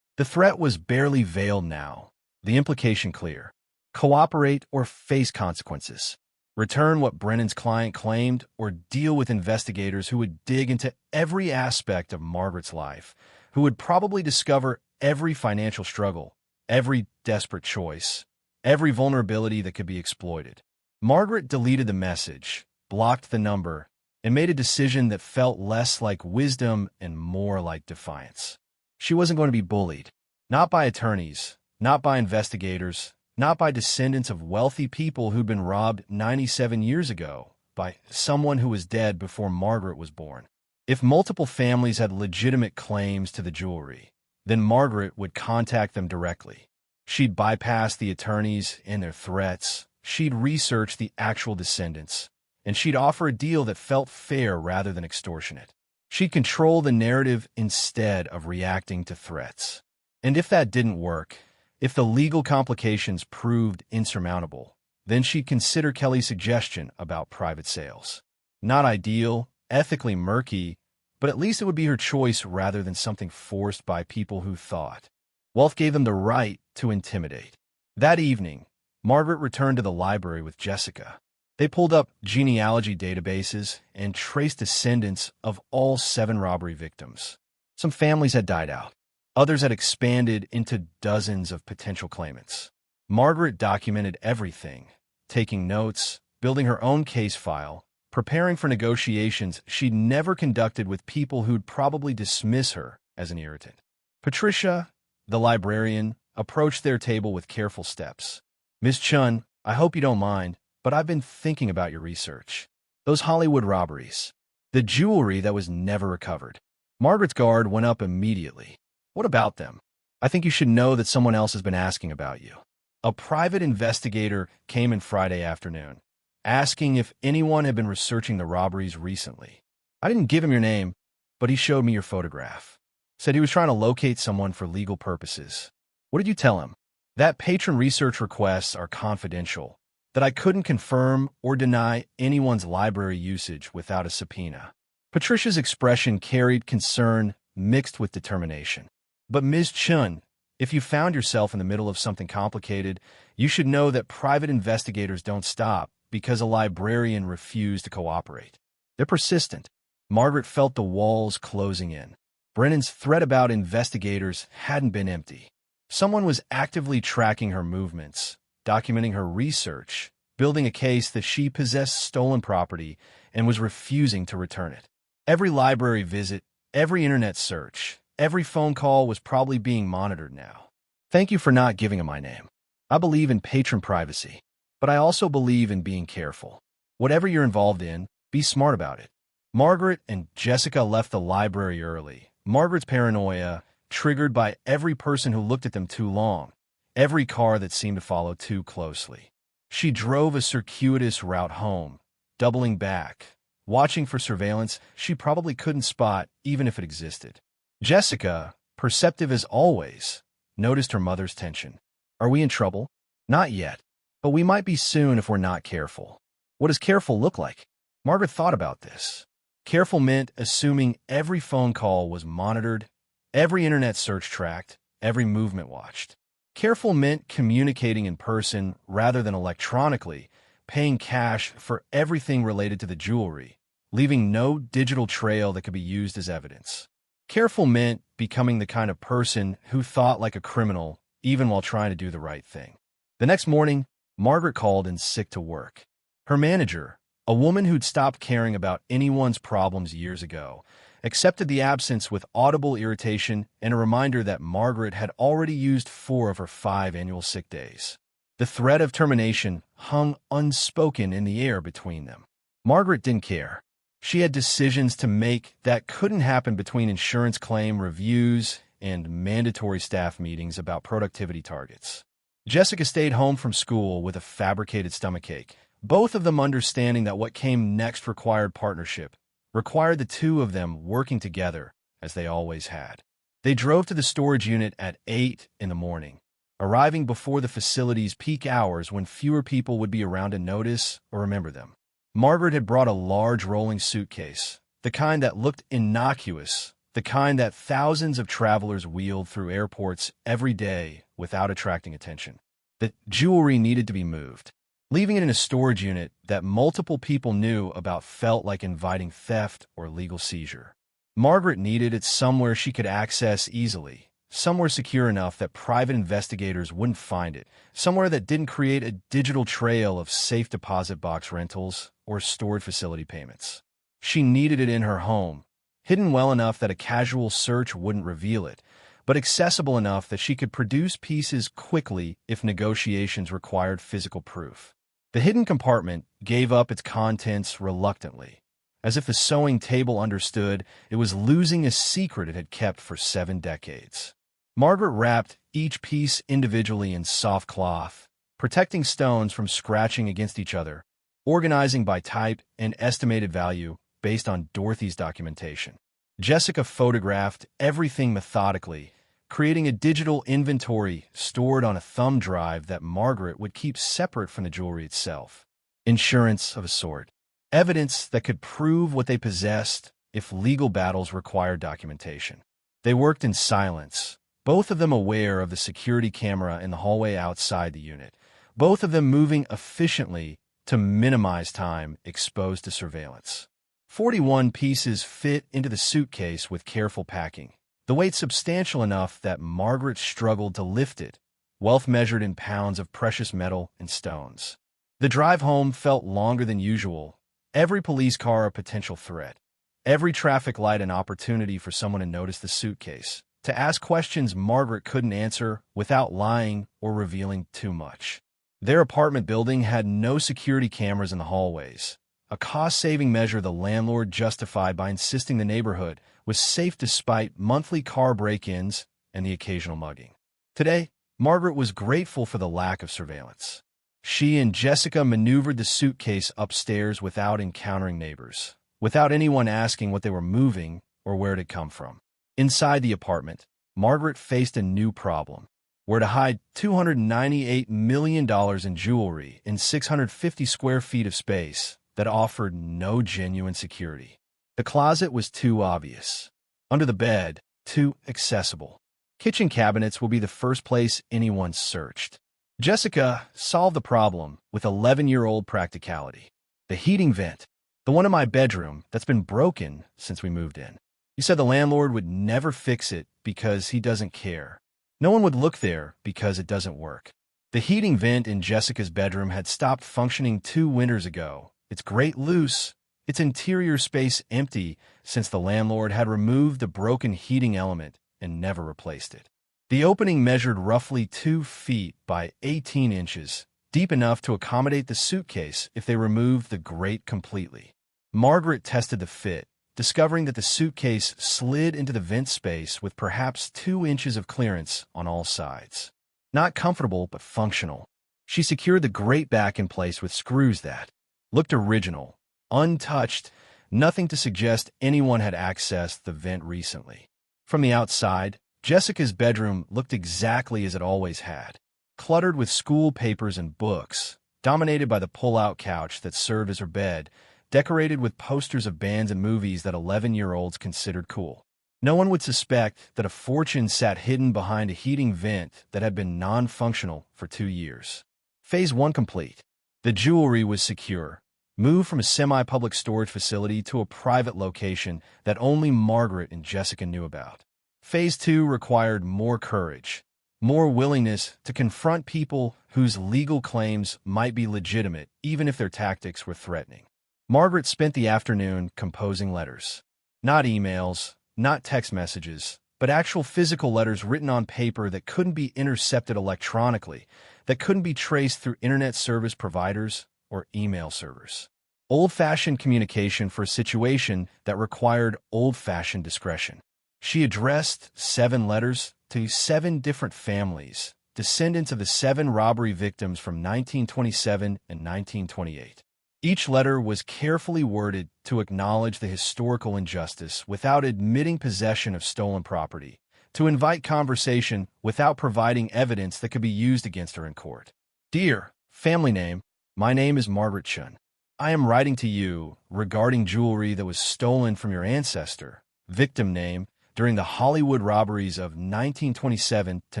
The threat was barely veiled now, the implication clear. Cooperate or face consequences. Return what Brennan's client claimed or deal with investigators who would dig into every aspect of Margaret's life, who would probably discover every financial struggle, every desperate choice, every vulnerability that could be exploited. Margaret deleted the message, blocked the number, and made a decision that felt less like wisdom and more like defiance. She wasn't going to be bullied. Not by attorneys, not by investigators, not by descendants of wealthy people who'd been robbed 97 years ago, by someone who was dead before Margaret was born. If multiple families had legitimate claims to the jewelry, then Margaret would contact them directly. She'd bypass the attorneys and their threats. She'd research the actual descendants, and she'd offer a deal that felt fair rather than extortionate. She'd control the narrative instead of reacting to threats. And if that didn't work, if the legal complications proved insurmountable, then she'd consider Kelly's suggestion about private sales. Not ideal, ethically murky, but at least it would be her choice rather than something forced by people who thought. Wealth gave them the right to intimidate. That evening, Margaret returned to the library with Jessica. They pulled up genealogy databases and traced descendants of all 7 robbery victims. Some families had died out. Others had expanded into dozens of potential claimants. Margaret documented everything, taking notes, building her own case file, preparing for negotiations she'd never conducted with people who'd probably dismiss her as an irritant. Patricia, the librarian, approached their table with careful steps. Ms. Chen, I hope you don't mind, but I've been thinking about your research. Those Hollywood robberies. The jewelry that was never recovered. Margaret's guard went up immediately. What about them? I think you should know that someone else has been asking about you. A private investigator came in Friday afternoon, asking if anyone had been researching the robberies recently. I didn't give him your name, but he showed me your photograph. Said he was trying to locate someone for legal purposes. What did you tell him? That patron research requests are confidential, that I couldn't confirm or deny anyone's library usage without a subpoena. Patricia's expression carried concern mixed with determination. But Ms. Chen, if you found yourself in the middle of something complicated, you should know that private investigators don't stop because a librarian refused to cooperate. They're persistent. Margaret felt the walls closing in. Brennan's threat about investigators hadn't been empty. Someone was actively tracking her movements, documenting her research, building a case that she possessed stolen property and was refusing to return it. Every library visit, every internet search, every phone call was probably being monitored now. Thank you for not giving him my name. I believe in patron privacy, but I also believe in being careful. Whatever you're involved in, be smart about it. Margaret and Jessica left the library early. Margaret's paranoia, triggered by every person who looked at them too long, every car that seemed to follow too closely. She drove a circuitous route home, doubling back, watching for surveillance she probably couldn't spot even if it existed. Jessica, perceptive as always, noticed her mother's tension. Are we in trouble? Not yet, but we might be soon if we're not careful. What does careful look like? Margaret thought about this. Careful meant assuming every phone call was monitored, every internet search tracked, every movement watched. Careful meant communicating in person rather than electronically, paying cash for everything related to the jewelry, leaving no digital trail that could be used as evidence. Careful meant becoming the kind of person who thought like a criminal, even while trying to do the right thing. The next morning, Margaret called in sick to work. Her manager, a woman who'd stopped caring about anyone's problems years ago, accepted the absence with audible irritation and a reminder that Margaret had already used 4 of her 5 annual sick days. The threat of termination hung unspoken in the air between them. Margaret didn't care. She had decisions to make that couldn't happen between insurance claim reviews and mandatory staff meetings about productivity targets. Jessica stayed home from school with a fabricated stomachache, both of them understanding that what came next required partnership, required the two of them working together, as they always had. They drove to the storage unit at 8 in the morning, arriving before the facility's peak hours when fewer people would be around to notice or remember them. Margaret had brought a large rolling suitcase, the kind that looked innocuous, the kind that thousands of travelers wheeled through airports every day without attracting attention. The jewelry needed to be moved. Leaving it in a storage unit that multiple people knew about felt like inviting theft or legal seizure. Margaret needed it somewhere she could access easily, somewhere secure enough that private investigators wouldn't find it, somewhere that didn't create a digital trail of safe deposit box rentals or stored facility payments. She needed it in her home, hidden well enough that a casual search wouldn't reveal it, but accessible enough that she could produce pieces quickly if negotiations required physical proof. The hidden compartment gave up its contents reluctantly, as if the sewing table understood it was losing a secret it had kept for 7 decades. Margaret wrapped each piece individually in soft cloth, protecting stones from scratching against each other, organizing by type and estimated value based on Dorothy's documentation. Jessica photographed everything methodically, creating a digital inventory stored on a thumb drive that Margaret would keep separate from the jewelry itself. Insurance of a sort. Evidence that could prove what they possessed if legal battles required documentation. They worked in silence, both of them aware of the security camera in the hallway outside the unit, both of them moving efficiently to minimize time exposed to surveillance. 41 pieces fit into the suitcase with careful packing, the weight substantial enough that Margaret struggled to lift it, wealth measured in pounds of precious metal and stones. The drive home felt longer than usual, every police car a potential threat, every traffic light an opportunity for someone to notice the suitcase, to ask questions Margaret couldn't answer without lying or revealing too much. Their apartment building had no security cameras in the hallways, a cost-saving measure the landlord justified by insisting the neighborhood was safe despite monthly car break-ins and the occasional mugging. Today, Margaret was grateful for the lack of surveillance. She and Jessica maneuvered the suitcase upstairs without encountering neighbors, without anyone asking what they were moving or where it had come from. Inside the apartment, Margaret faced a new problem: where to hide $298 million in jewelry in 650 square feet of space that offered no genuine security. The closet was too obvious. Under the bed, too accessible. Kitchen cabinets will be the first place anyone searched. Jessica solved the problem with 11-year-old practicality. The heating vent, the one in my bedroom that's been broken since we moved in. He said the landlord would never fix it because he doesn't care. No one would look there because it doesn't work. The heating vent in Jessica's bedroom had stopped functioning 2 winters ago, its grate loose, its interior space empty since the landlord had removed the broken heating element and never replaced it. The opening measured roughly 2 feet by 18 inches, deep enough to accommodate the suitcase if they removed the grate completely. Margaret tested the fit, discovering that the suitcase slid into the vent space with perhaps 2 inches of clearance on all sides. Not comfortable, but functional. She secured the grate back in place with screws that looked original, untouched, nothing to suggest anyone had accessed the vent recently. From the outside, Jessica's bedroom looked exactly as it always had, cluttered with school papers and books, dominated by the pull-out couch that served as her bed, decorated with posters of bands and movies that 11-year-olds considered cool. No one would suspect that a fortune sat hidden behind a heating vent that had been non-functional for 2 years. Phase 1 complete. The jewelry was secure, moved from a semi-public storage facility to a private location that only Margaret and Jessica knew about. Phase 2 required more courage, more willingness to confront people whose legal claims might be legitimate even if their tactics were threatening. Margaret spent the afternoon composing letters. Not emails, not text messages, but actual physical letters written on paper that couldn't be intercepted electronically, that couldn't be traced through internet service providers or email servers. Old-fashioned communication for a situation that required old-fashioned discretion. She addressed 7 letters to 7 different families, descendants of the 7 robbery victims from 1927 and 1928. Each letter was carefully worded to acknowledge the historical injustice without admitting possession of stolen property, to invite conversation without providing evidence that could be used against her in court. Dear family name, my name is Margaret Chen. I am writing to you regarding jewelry that was stolen from your ancestor, victim name, during the Hollywood robberies of 1927 to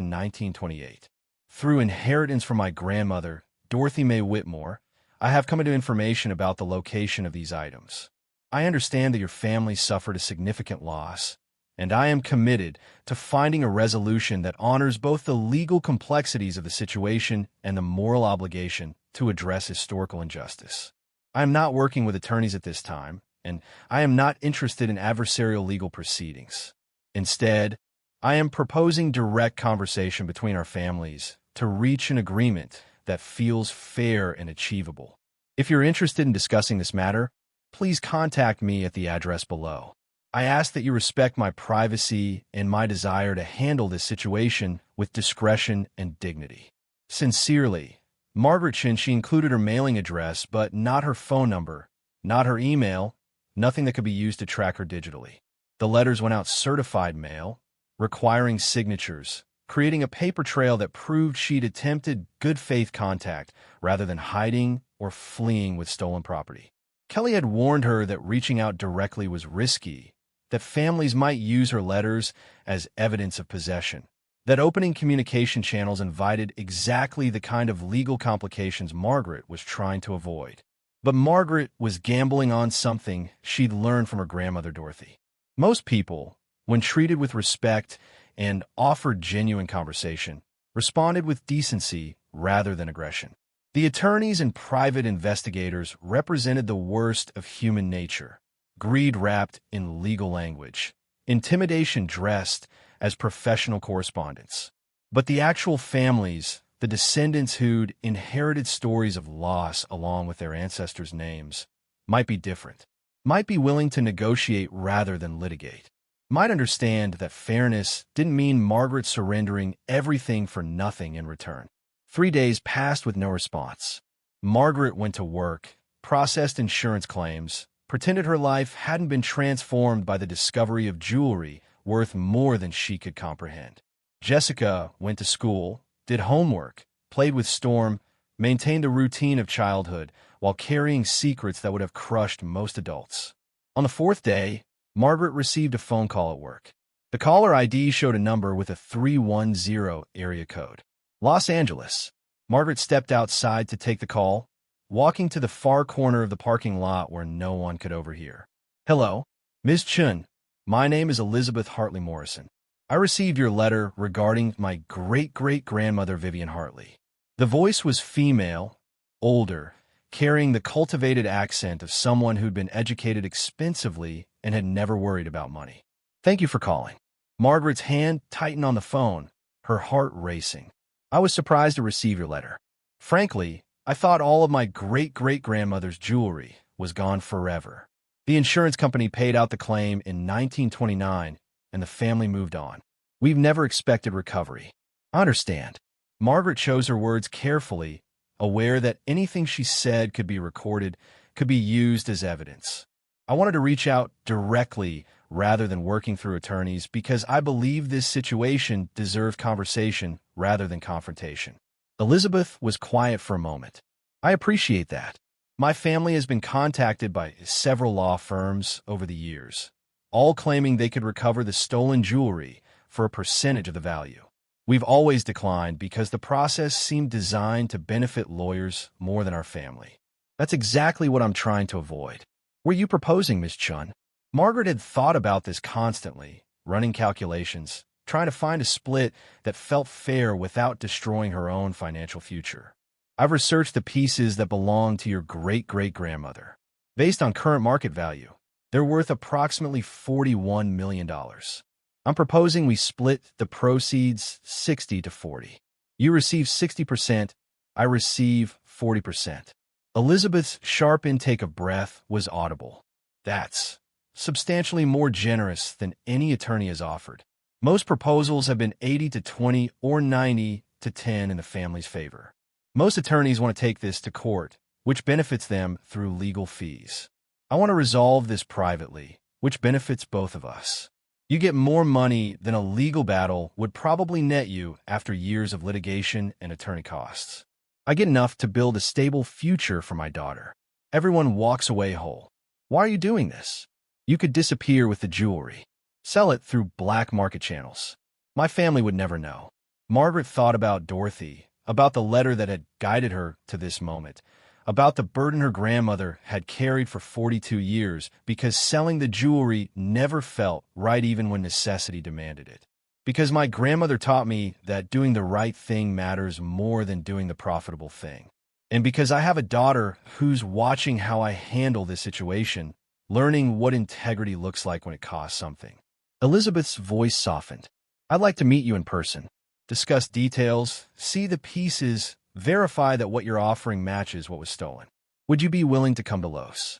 1928. Through inheritance from my grandmother, Dorothy Mae Whitmore, I have come into information about the location of these items. I understand that your family suffered a significant loss, and I am committed to finding a resolution that honors both the legal complexities of the situation and the moral obligation to address historical injustice. I am not working with attorneys at this time, and I am not interested in adversarial legal proceedings. Instead, I am proposing direct conversation between our families to reach an agreement that feels fair and achievable. If you're interested in discussing this matter, please contact me at the address below. I ask that you respect my privacy and my desire to handle this situation with discretion and dignity. Sincerely, Margaret Chen. She included her mailing address, but not her phone number, not her email, nothing that could be used to track her digitally. The letters went out certified mail, requiring signatures, creating a paper trail that proved she'd attempted good faith contact rather than hiding or fleeing with stolen property. Kelly had warned her that reaching out directly was risky, that families might use her letters as evidence of possession, that opening communication channels invited exactly the kind of legal complications Margaret was trying to avoid. But Margaret was gambling on something she'd learned from her grandmother Dorothy. Most people, when treated with respect and offered genuine conversation, responded with decency rather than aggression. The attorneys and private investigators represented the worst of human nature, greed wrapped in legal language, intimidation dressed as professional correspondence. But the actual families, the descendants who'd inherited stories of loss along with their ancestors' names, might be different, might be willing to negotiate rather than litigate, might understand that fairness didn't mean Margaret surrendering everything for nothing in return. 3 days passed with no response. Margaret went to work, processed insurance claims, pretended her life hadn't been transformed by the discovery of jewelry worth more than she could comprehend. Jessica went to school, did homework, played with Storm, maintained a routine of childhood while carrying secrets that would have crushed most adults. On the 4th day, Margaret received a phone call at work. The caller ID showed a number with a 310 area code. Los Angeles. Margaret stepped outside to take the call, walking to the far corner of the parking lot where no one could overhear. Hello, Ms. Chen. My name is Elizabeth Hartley Morrison. I received your letter regarding my great-great-grandmother Vivian Hartley. The voice was female, older, carrying the cultivated accent of someone who'd been educated expensively and had never worried about money. Thank you for calling. Margaret's hand tightened on the phone, her heart racing. I was surprised to receive your letter. Frankly, I thought all of my great-great-grandmother's jewelry was gone forever. The insurance company paid out the claim in 1929, and the family moved on. We've never expected recovery. I understand. Margaret chose her words carefully, aware that anything she said could be recorded, could be used as evidence. I wanted to reach out directly rather than working through attorneys because I believe this situation deserved conversation rather than confrontation. Elizabeth was quiet for a moment. I appreciate that. My family has been contacted by several law firms over the years, all claiming they could recover the stolen jewelry for a percentage of the value. We've always declined because the process seemed designed to benefit lawyers more than our family. That's exactly what I'm trying to avoid. Were you proposing, Miss Chun? Margaret had thought about this constantly, running calculations, trying to find a split that felt fair without destroying her own financial future. I've researched the pieces that belong to your great-great-grandmother. Based on current market value, they're worth approximately $41 million. I'm proposing we split the proceeds 60 to 40. You receive 60%, I receive 40%. Elizabeth's sharp intake of breath was audible. That's substantially more generous than any attorney has offered. Most proposals have been 80 to 20 or 90 to 10 in the family's favor. Most attorneys want to take this to court, which benefits them through legal fees. I want to resolve this privately, which benefits both of us. You get more money than a legal battle would probably net you after years of litigation and attorney costs. I get enough to build a stable future for my daughter. Everyone walks away whole. Why are you doing this? You could disappear with the jewelry. Sell it through black market channels. My family would never know. Margaret thought about Dorothy, about the letter that had guided her to this moment, about the burden her grandmother had carried for 42 years because selling the jewelry never felt right even when necessity demanded it. Because my grandmother taught me that doing the right thing matters more than doing the profitable thing. And because I have a daughter who's watching how I handle this situation, learning what integrity looks like when it costs something. Elizabeth's voice softened. I'd like to meet you in person, discuss details, see the pieces, verify that what you're offering matches what was stolen. Would you be willing to come to Los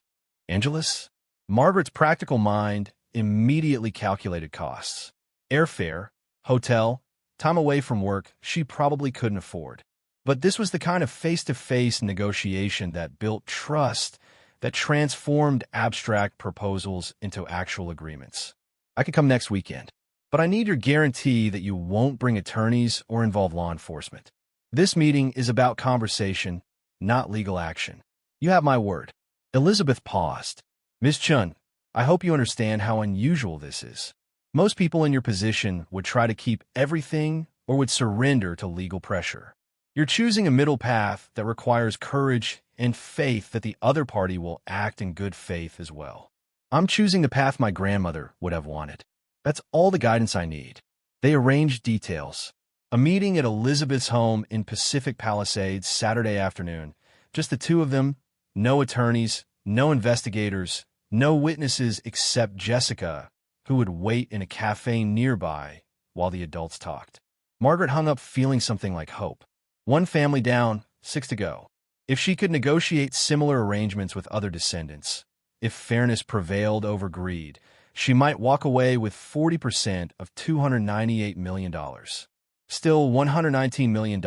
Angeles? Margaret's practical mind immediately calculated costs. Airfare, hotel, time away from work she probably couldn't afford. But this was the kind of face-to-face negotiation that built trust, that transformed abstract proposals into actual agreements. I could come next weekend, but I need your guarantee that you won't bring attorneys or involve law enforcement. This meeting is about conversation, not legal action. You have my word. Elizabeth paused. Miss Chun, I hope you understand how unusual this is. Most people in your position would try to keep everything or would surrender to legal pressure. You're choosing a middle path that requires courage and faith that the other party will act in good faith as well. I'm choosing the path my grandmother would have wanted. That's all the guidance I need. They arranged details. A meeting at Elizabeth's home in Pacific Palisades Saturday afternoon. Just the two of them, no attorneys, no investigators, no witnesses except Jessica, who would wait in a cafe nearby while the adults talked. Margaret hung up feeling something like hope. One family down, 6 to go. If she could negotiate similar arrangements with other descendants, if fairness prevailed over greed, she might walk away with 40% of $298 million. Still $119 million,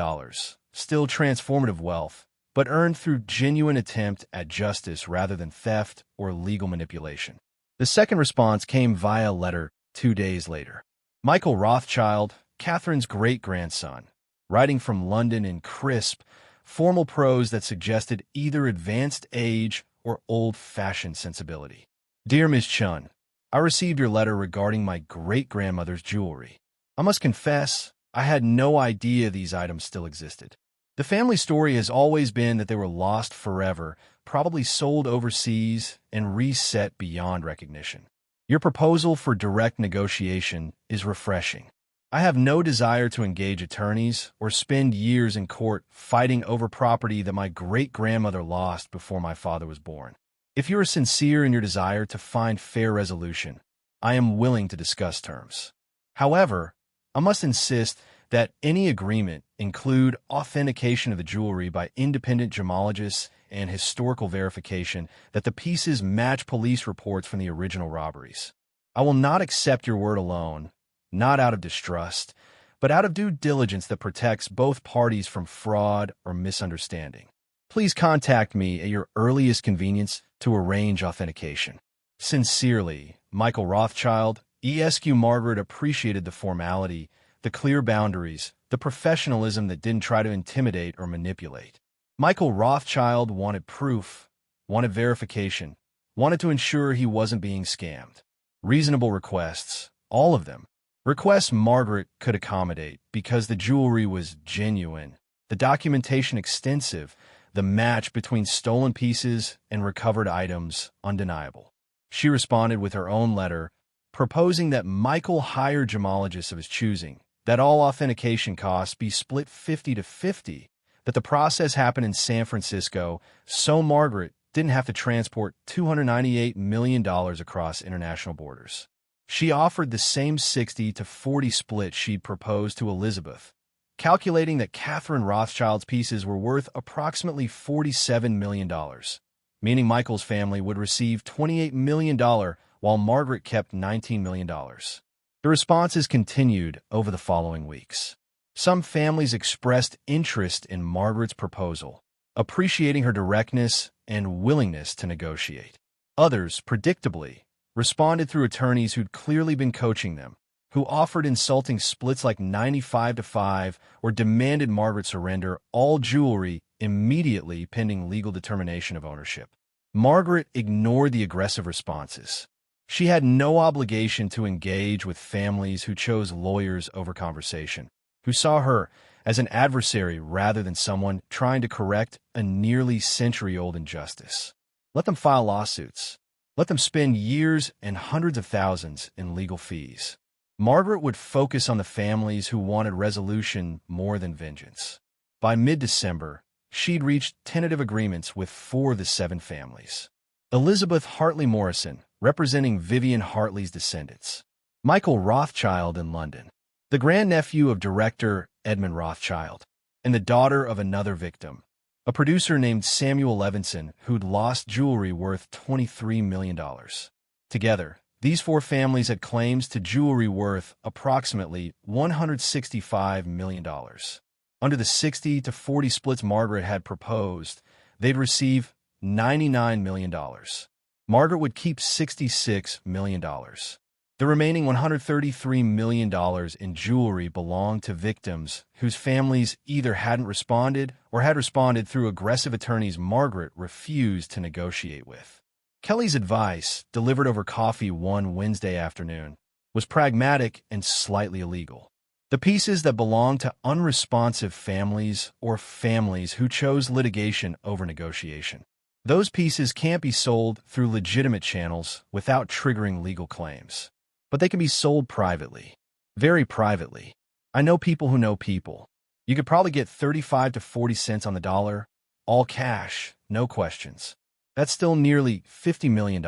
still transformative wealth, but earned through genuine attempt at justice rather than theft or legal manipulation. The second response came via letter 2 days later. Michael Rothschild, Catherine's great-grandson, writing from London in crisp, formal prose that suggested either advanced age or old-fashioned sensibility. Dear Miss Chun, I received your letter regarding my great-grandmother's jewelry. I must confess, I had no idea these items still existed. The family story has always been that they were lost forever, probably sold overseas and reset beyond recognition. Your proposal for direct negotiation is refreshing. I have no desire to engage attorneys or spend years in court fighting over property that my great-grandmother lost before my father was born. If you are sincere in your desire to find fair resolution, I am willing to discuss terms. However, I must insist that any agreement include authentication of the jewelry by independent gemologists and historical verification that the pieces match police reports from the original robberies. I will not accept your word alone, not out of distrust, but out of due diligence that protects both parties from fraud or misunderstanding. Please contact me at your earliest convenience to arrange authentication. Sincerely, Michael Rothschild. ESQ Margaret appreciated the formality, the clear boundaries, the professionalism that didn't try to intimidate or manipulate. Michael Rothschild wanted proof, wanted verification, wanted to ensure he wasn't being scammed. Reasonable requests, all of them. Requests Margaret could accommodate because the jewelry was genuine, the documentation extensive, the match between stolen pieces and recovered items undeniable. She responded with her own letter, proposing that Michael hire gemologists of his choosing, that all authentication costs be split 50-50, that the process happened in San Francisco so Margaret didn't have to transport $298 million across international borders. She offered the same 60-40 split she'd proposed to Elizabeth, calculating that Catherine Rothschild's pieces were worth approximately $47 million, meaning Michael's family would receive $28 million while Margaret kept $19 million. The responses continued over the following weeks. Some families expressed interest in Margaret's proposal, appreciating her directness and willingness to negotiate. Others, predictably, responded through attorneys who'd clearly been coaching them, who offered insulting splits like 95-5 or demanded Margaret surrender all jewelry immediately pending legal determination of ownership. Margaret ignored the aggressive responses. She had no obligation to engage with families who chose lawyers over conversation, who saw her as an adversary rather than someone trying to correct a nearly century-old injustice. Let them file lawsuits. Let them spend years and hundreds of thousands in legal fees. Margaret would focus on the families who wanted resolution more than vengeance. By mid-December, she'd reached tentative agreements with 4 of the 7 families. Elizabeth Hartley Morrison, representing Vivian Hartley's descendants. Michael Rothschild in London, the grandnephew of director Edmund Rothschild, and the daughter of another victim, a producer named Samuel Levinson who'd lost jewelry worth $23 million. Together, these 4 families had claims to jewelry worth approximately $165 million. Under the 60-40 splits Margaret had proposed, they'd receive $99 million. Margaret would keep $66 million. The remaining $133 million in jewelry belonged to victims whose families either hadn't responded or had responded through aggressive attorneys Margaret refused to negotiate with. Kelly's advice, delivered over coffee one Wednesday afternoon, was pragmatic and slightly illegal. The pieces that belonged to unresponsive families or families who chose litigation over negotiation. Those pieces can't be sold through legitimate channels without triggering legal claims. But they can be sold privately. Very privately. I know people who know people. You could probably get 35-40 cents on the dollar, all cash, no questions. That's still nearly $50 million.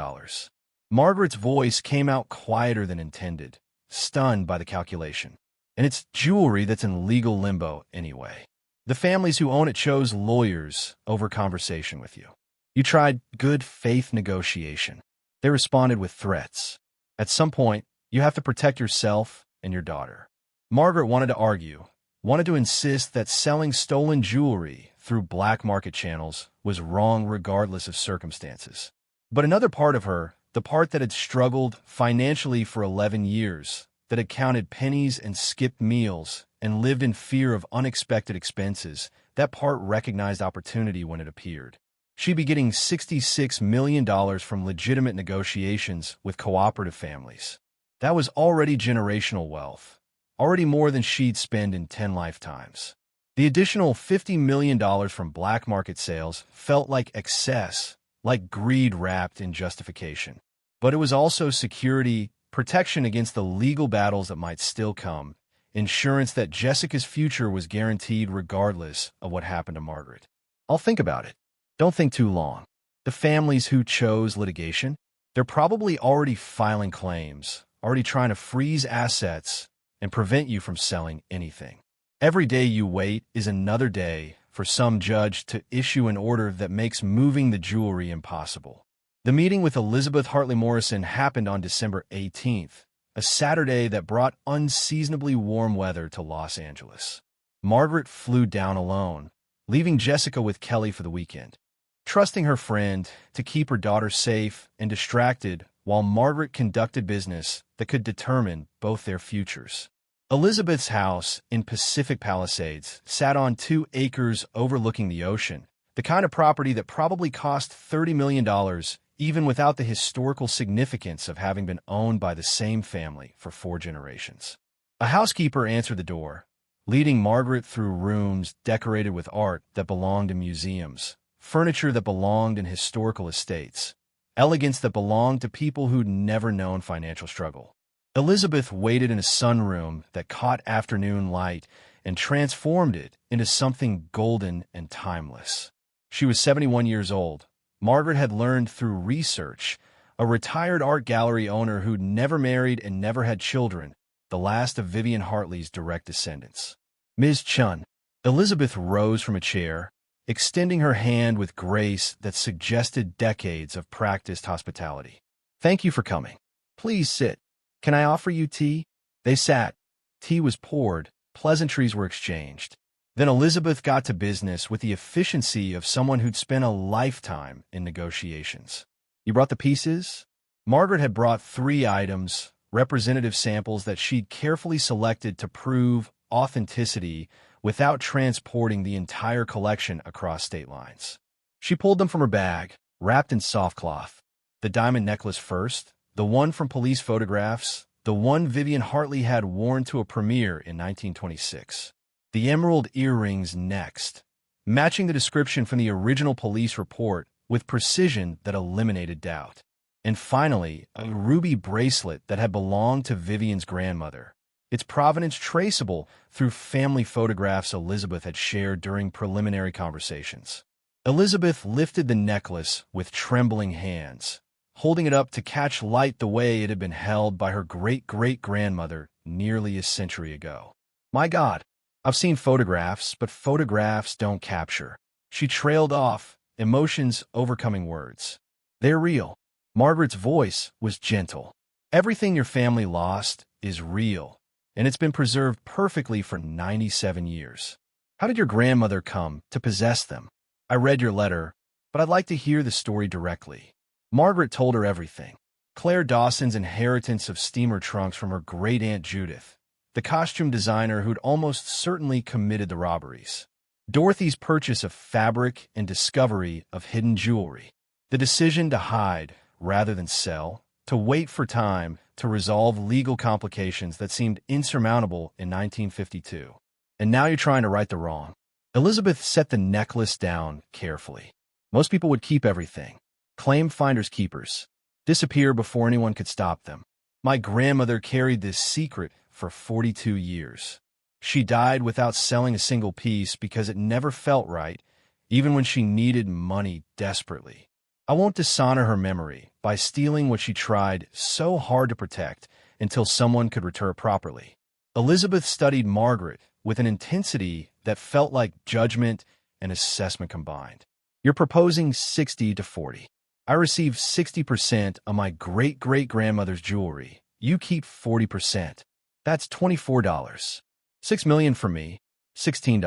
Margaret's voice came out quieter than intended, stunned by the calculation. And it's jewelry that's in legal limbo anyway. The families who own it chose lawyers over conversation with you. You tried good faith negotiation. They responded with threats. At some point, you have to protect yourself and your daughter. Margaret wanted to argue, wanted to insist that selling stolen jewelry through black market channels was wrong regardless of circumstances. But another part of her, the part that had struggled financially for 11 years, that had counted pennies and skipped meals and lived in fear of unexpected expenses, that part recognized opportunity when it appeared. She'd be getting $66 million from legitimate negotiations with cooperative families. That was already generational wealth, already more than she'd spend in 10 lifetimes. The additional $50 million from black market sales felt like excess, like greed wrapped in justification. But it was also security, protection against the legal battles that might still come, insurance that Jessica's future was guaranteed regardless of what happened to Margaret. I'll think about it. Don't think too long. The families who chose litigation, they're probably already filing claims, already trying to freeze assets and prevent you from selling anything. Every day you wait is another day for some judge to issue an order that makes moving the jewelry impossible. The meeting with Elizabeth Hartley Morrison happened on December 18th, a Saturday that brought unseasonably warm weather to Los Angeles. Margaret flew down alone, leaving Jessica with Kelly for the weekend, trusting her friend to keep her daughter safe and distracted while Margaret conducted business that could determine both their futures. Elizabeth's house in Pacific Palisades sat on 2 acres overlooking the ocean, the kind of property that probably cost $30 million even without the historical significance of having been owned by the same family for 4 generations. A housekeeper answered the door, leading Margaret through rooms decorated with art that belonged in museums, furniture that belonged in historical estates, elegance that belonged to people who'd never known financial struggle. Elizabeth waited in a sunroom that caught afternoon light and transformed it into something golden and timeless. She was 71 years old. Margaret had learned through research, a retired art gallery owner who'd never married and never had children, the last of Vivian Hartley's direct descendants. Ms. Chen. Elizabeth rose from a chair, extending her hand with grace that suggested decades of practiced hospitality. Thank you for coming. Please sit. Can I offer you tea? They sat. Tea was poured. Pleasantries were exchanged. Then Elizabeth got to business with the efficiency of someone who'd spent a lifetime in negotiations. You brought the pieces? Margaret had brought 3 items, representative samples that she'd carefully selected to prove authenticity without transporting the entire collection across state lines. She pulled them from her bag, wrapped in soft cloth. The diamond necklace first, the one from police photographs, the one Vivian Hartley had worn to a premiere in 1926. The emerald earrings next, matching the description from the original police report with precision that eliminated doubt. And finally, a ruby bracelet that had belonged to Vivian's grandmother, its provenance traceable through family photographs Elizabeth had shared during preliminary conversations. Elizabeth lifted the necklace with trembling hands, holding it up to catch light the way it had been held by her great-great-grandmother nearly a century ago. My God, I've seen photographs, but photographs don't capture. She trailed off, emotions overcoming words. They're real. Margaret's voice was gentle. Everything your family lost is real, and it's been preserved perfectly for 97 years. How did your grandmother come to possess them? I read your letter, but I'd like to hear the story directly. Margaret told her everything. Claire Dawson's inheritance of steamer trunks from her great-aunt Judith, the costume designer who'd almost certainly committed the robberies. Dorothy's purchase of fabric and discovery of hidden jewelry. The decision to hide rather than sell, to wait for time to resolve legal complications that seemed insurmountable in 1952. And now you're trying to right the wrong. Elizabeth set the necklace down carefully. Most people would keep everything. Claim finders keepers. Disappear before anyone could stop them. My grandmother carried this secret for 42 years. She died without selling a single piece because it never felt right, even when she needed money desperately. I won't dishonor her memory by stealing what she tried so hard to protect until someone could return it properly. Elizabeth studied Margaret with an intensity that felt like judgment and assessment combined. You're proposing 60 to 40. I received 60% of my great-great-grandmother's jewelry. You keep 40%. That's $24. $6 million for me, $16.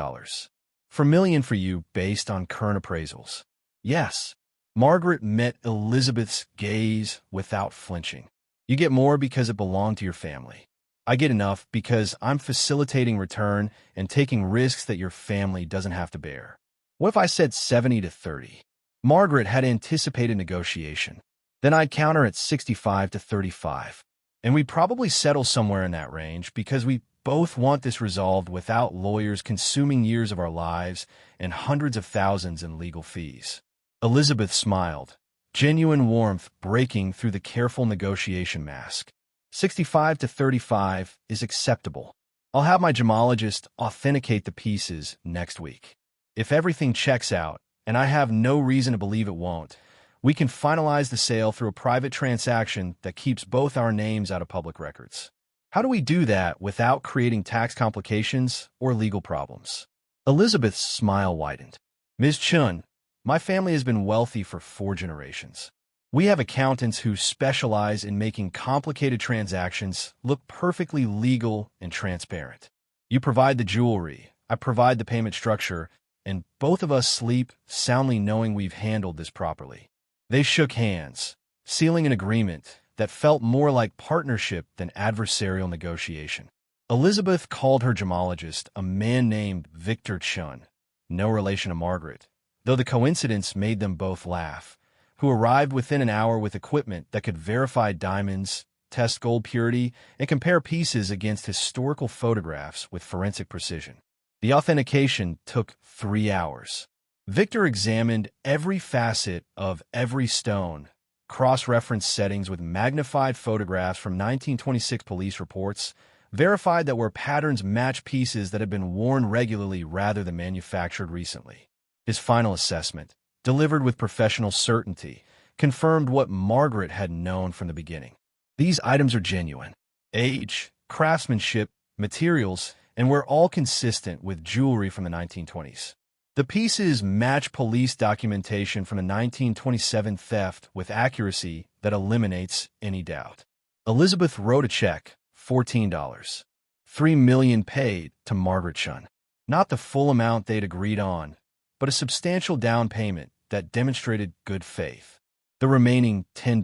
$4 million for you based on current appraisals. Yes. Margaret met Elizabeth's gaze without flinching. You get more because it belonged to your family. I get enough because I'm facilitating return and taking risks that your family doesn't have to bear. What if I said 70 to 30? Margaret had anticipated negotiation. Then I'd counter at 65 to 35. And we'd probably settle somewhere in that range because we both want this resolved without lawyers consuming years of our lives and hundreds of thousands in legal fees. Elizabeth smiled, genuine warmth breaking through the careful negotiation mask. 65 to 35 is acceptable. I'll have my gemologist authenticate the pieces next week. If everything checks out, and I have no reason to believe it won't, we can finalize the sale through a private transaction that keeps both our names out of public records. How do we do that without creating tax complications or legal problems? Elizabeth's smile widened. Ms. Chen, my family has been wealthy for 4 generations. We have accountants who specialize in making complicated transactions look perfectly legal and transparent. You provide the jewelry, I provide the payment structure, and both of us sleep soundly knowing we've handled this properly. They shook hands, sealing an agreement that felt more like partnership than adversarial negotiation. Elizabeth called her gemologist a man named Victor Chen, no relation to Margaret, though the coincidence made them both laugh, who arrived within an hour with equipment that could verify diamonds, test gold purity, and compare pieces against historical photographs with forensic precision. The authentication took 3 hours. Victor examined every facet of every stone, cross-referenced settings with magnified photographs from 1926 police reports, verified that where patterns match pieces that had been worn regularly rather than manufactured recently. His final assessment, delivered with professional certainty, confirmed what Margaret had known from the beginning. These items are genuine. Age, craftsmanship, materials, and were all consistent with jewelry from the 1920s. The pieces match police documentation from the 1927 theft with accuracy that eliminates any doubt. Elizabeth wrote a check, $14. $3 million paid to Margaret Chen. Not the full amount they'd agreed on, but a substantial down payment that demonstrated good faith. The remaining $10.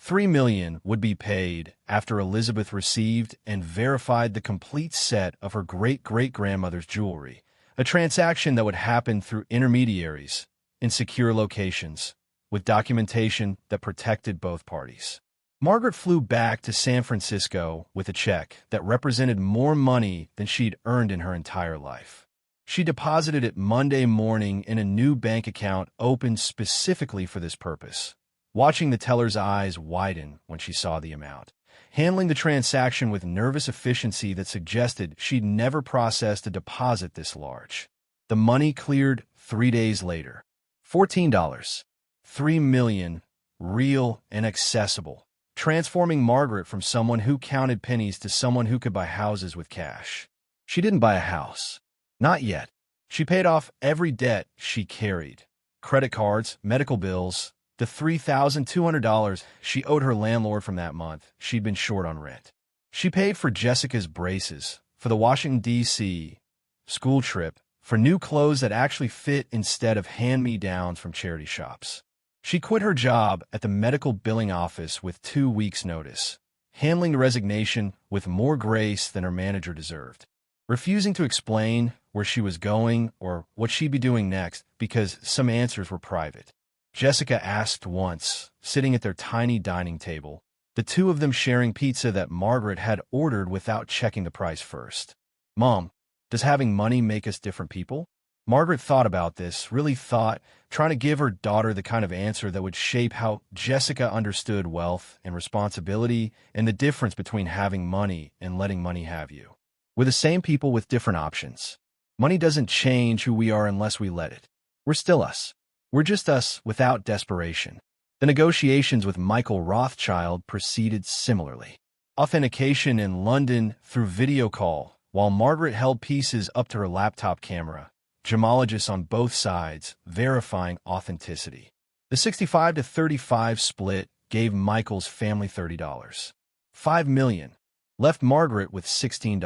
$3 million would be paid after Elizabeth received and verified the complete set of her great-great-grandmother's jewelry, a transaction that would happen through intermediaries in secure locations, with documentation that protected both parties. Margaret flew back to San Francisco with a check that represented more money than she'd earned in her entire life. She deposited it Monday morning in a new bank account opened specifically for this purpose, watching the teller's eyes widen when she saw the amount, handling the transaction with nervous efficiency that suggested she'd never processed a deposit this large. The money cleared 3 days later. $14. $3 million, real and accessible, transforming Margaret from someone who counted pennies to someone who could buy houses with cash. She didn't buy a house. Not yet. She paid off every debt she carried. Credit cards, medical bills, the $3,200 she owed her landlord from that month she'd been short on rent. She paid for Jessica's braces, for the Washington, D.C. school trip, for new clothes that actually fit instead of hand-me-downs from charity shops. She quit her job at the medical billing office with 2 weeks' notice, handling the resignation with more grace than her manager deserved, refusing to explain where she was going or what she'd be doing next because some answers were private. Jessica asked once, sitting at their tiny dining table, the two of them sharing pizza that Margaret had ordered without checking the price first. "Mom, does having money make us different people?" Margaret thought about this, really thought, trying to give her daughter the kind of answer that would shape how Jessica understood wealth and responsibility and the difference between having money and letting money have you. We're the same people with different options. Money doesn't change who we are unless we let it. We're still us. We're just us without desperation. The negotiations with Michael Rothschild proceeded similarly. Authentication in London through video call, while Margaret held pieces up to her laptop camera, gemologists on both sides verifying authenticity. The 65-35 split gave Michael's family $30. $5 million. Left Margaret with $16.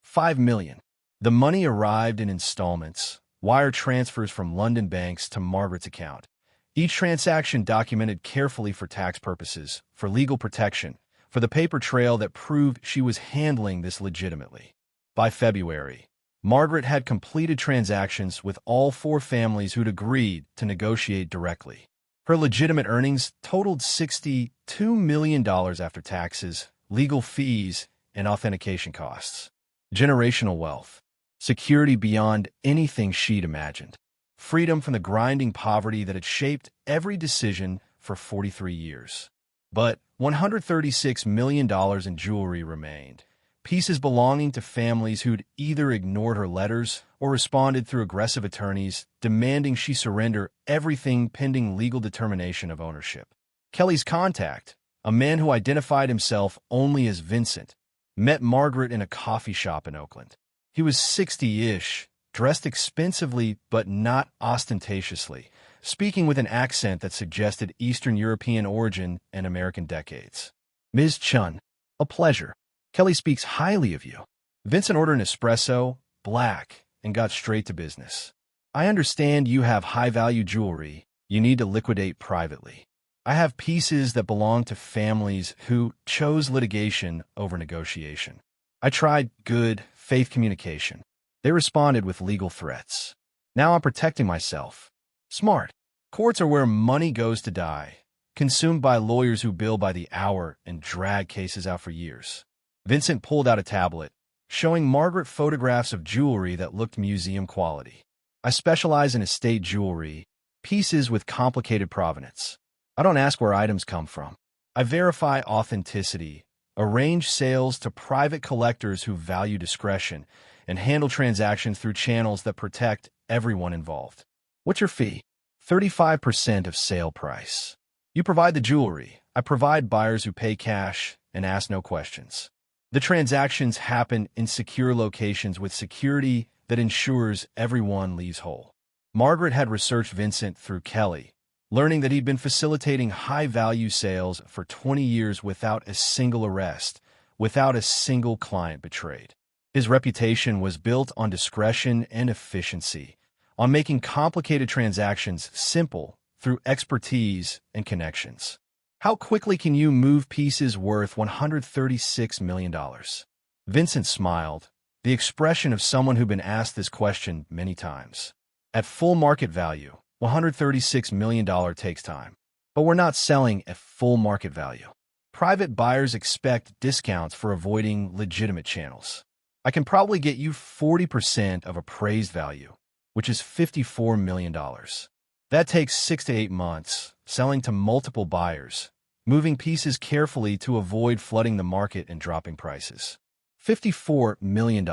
$5 million. The money arrived in installments, wire transfers from London banks to Margaret's account. Each transaction documented carefully for tax purposes, for legal protection, for the paper trail that proved she was handling this legitimately. By February, Margaret had completed transactions with all 4 families who'd agreed to negotiate directly. Her legitimate earnings totaled $62 million after taxes, legal fees, and authentication costs. Generational wealth. Security beyond anything she'd imagined. Freedom from the grinding poverty that had shaped every decision for 43 years. But $136 million in jewelry remained, pieces belonging to families who'd either ignored her letters or responded through aggressive attorneys demanding she surrender everything pending legal determination of ownership. Kelly's contact, a man who identified himself only as Vincent, met Margaret in a coffee shop in Oakland. He was 60-ish, dressed expensively but not ostentatiously, speaking with an accent that suggested Eastern European origin and American decades. "Ms. Chen, a pleasure. Kelly speaks highly of you." Vincent ordered an espresso, black, and got straight to business. "I understand you have high-value jewelry you need to liquidate privately. I have pieces that belong to families who chose litigation over negotiation. I tried good, faith communication. They responded with legal threats. Now I'm protecting myself. Smart. Courts are where money goes to die, consumed by lawyers who bill by the hour and drag cases out for years. Vincent pulled out a tablet, showing Margaret photographs of jewelry that looked museum quality. I specialize in estate jewelry, pieces with complicated provenance. I don't ask where items come from. I verify authenticity, arrange sales to private collectors who value discretion, and handle transactions through channels that protect everyone involved. What's your fee? 35% of sale price. You provide the jewelry. I provide buyers who pay cash and ask no questions. The transactions happen in secure locations with security that ensures everyone leaves whole. Margaret had researched Vincent through Kelly, learning that he'd been facilitating high-value sales for 20 years without a single arrest, without a single client betrayed. His reputation was built on discretion and efficiency, on making complicated transactions simple through expertise and connections. How quickly can you move pieces worth $136 million? Vincent smiled, the expression of someone who'd been asked this question many times. At full market value, $136 million takes time. But we're not selling at full market value. Private buyers expect discounts for avoiding legitimate channels. I can probably get you 40% of appraised value, which is $54 million. That takes 6 to 8 months, selling to multiple buyers, moving pieces carefully to avoid flooding the market and dropping prices. $54 million.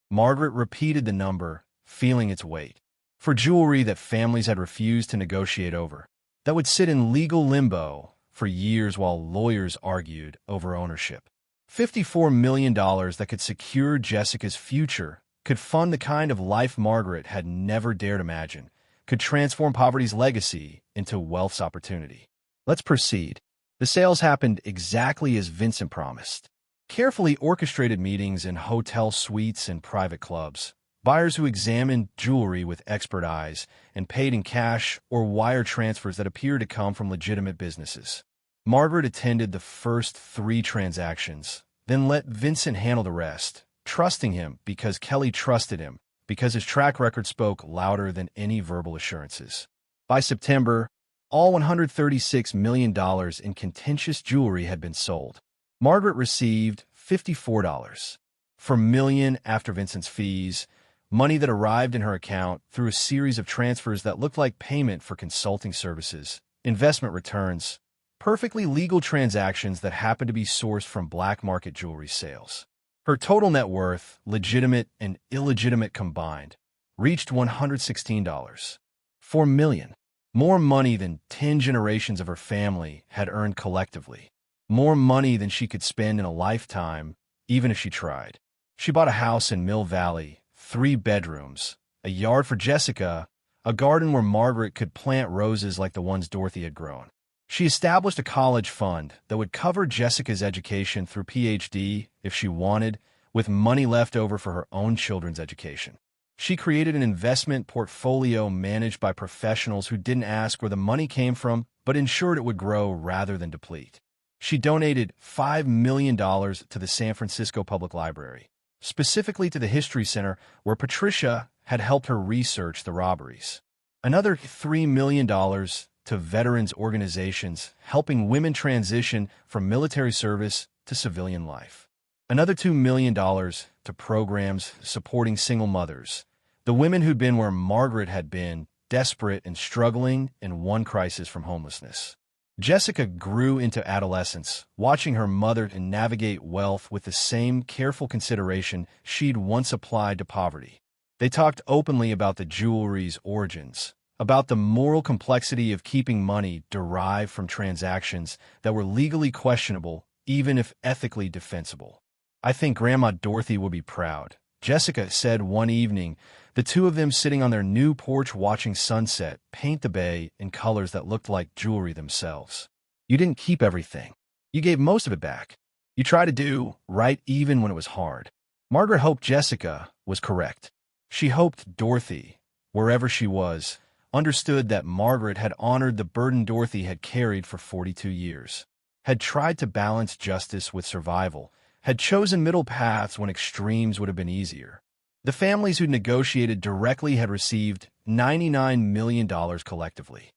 Margaret repeated the number, feeling its weight. For jewelry that families had refused to negotiate over, that would sit in legal limbo for years while lawyers argued over ownership. $54 million that could secure Jessica's future, could fund the kind of life Margaret had never dared imagine, could transform poverty's legacy into wealth's opportunity. Let's proceed. The sales happened exactly as Vincent promised. Carefully orchestrated meetings in hotel suites and private clubs. Buyers who examined jewelry with expert eyes and paid in cash or wire transfers that appeared to come from legitimate businesses. Margaret attended the first 3 transactions, then let Vincent handle the rest, trusting him because Kelly trusted him, because his track record spoke louder than any verbal assurances. By September, all $136 million in contentious jewelry had been sold. Margaret received $54 per million after Vincent's fees, money that arrived in her account through a series of transfers that looked like payment for consulting services, investment returns, perfectly legal transactions that happened to be sourced from black market jewelry sales. Her total net worth, legitimate and illegitimate combined, reached $116 per million. More money than 10 generations of her family had earned collectively. More money than she could spend in a lifetime, even if she tried. She bought a house in Mill Valley, 3 bedrooms, a yard for Jessica, a garden where Margaret could plant roses like the ones Dorothy had grown. She established a college fund that would cover Jessica's education through PhD if she wanted, with money left over for her own children's education. She created an investment portfolio managed by professionals who didn't ask where the money came from, but ensured it would grow rather than deplete. She donated $5 million to the San Francisco Public Library, specifically to the History Center where Patricia had helped her research the robberies. Another $3 million to veterans organizations helping women transition from military service to civilian life. Another $2 million to programs supporting single mothers, the women who'd been where Margaret had been, desperate and struggling in one crisis from homelessness. Jessica grew into adolescence, watching her mother navigate wealth with the same careful consideration she'd once applied to poverty. They talked openly about the jewelry's origins, about the moral complexity of keeping money derived from transactions that were legally questionable, even if ethically defensible. "I think Grandma Dorothy would be proud," Jessica said one evening, the two of them sitting on their new porch watching sunset paint the bay in colors that looked like jewelry themselves. "You didn't keep everything. You gave most of it back. You tried to do right even when it was hard." Margaret hoped Jessica was correct. She hoped Dorothy, wherever she was, understood that Margaret had honored the burden Dorothy had carried for 42 years, had tried to balance justice with survival, had chosen middle paths when extremes would have been easier. The families who negotiated directly had received $99 million collectively.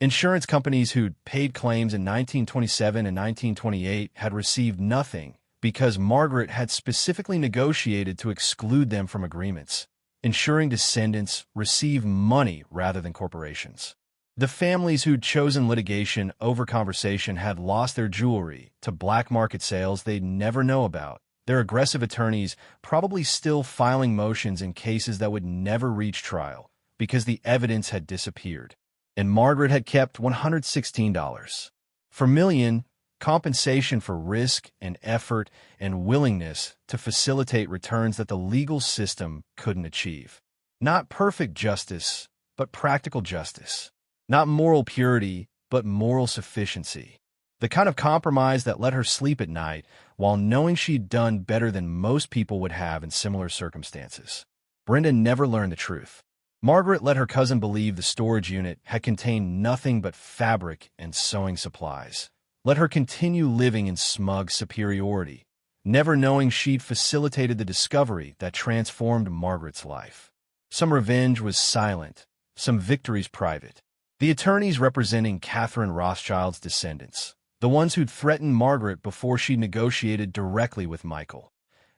Insurance companies who'd paid claims in 1927 and 1928 had received nothing because Margaret had specifically negotiated to exclude them from agreements, ensuring descendants receive money rather than corporations. The families who'd chosen litigation over conversation had lost their jewelry to black market sales they'd never know about, their aggressive attorneys probably still filing motions in cases that would never reach trial because the evidence had disappeared. And Margaret had kept $116 per million, compensation for risk and effort and willingness to facilitate returns that the legal system couldn't achieve. Not perfect justice, but practical justice. Not moral purity, but moral sufficiency. The kind of compromise that let her sleep at night while knowing she'd done better than most people would have in similar circumstances. Brenda never learned the truth. Margaret let her cousin believe the storage unit had contained nothing but fabric and sewing supplies. Let her continue living in smug superiority, never knowing she'd facilitated the discovery that transformed Margaret's life. Some revenge was silent, some victories private. The attorneys representing Catherine Rothschild's descendants, the ones who'd threatened Margaret before she negotiated directly with Michael,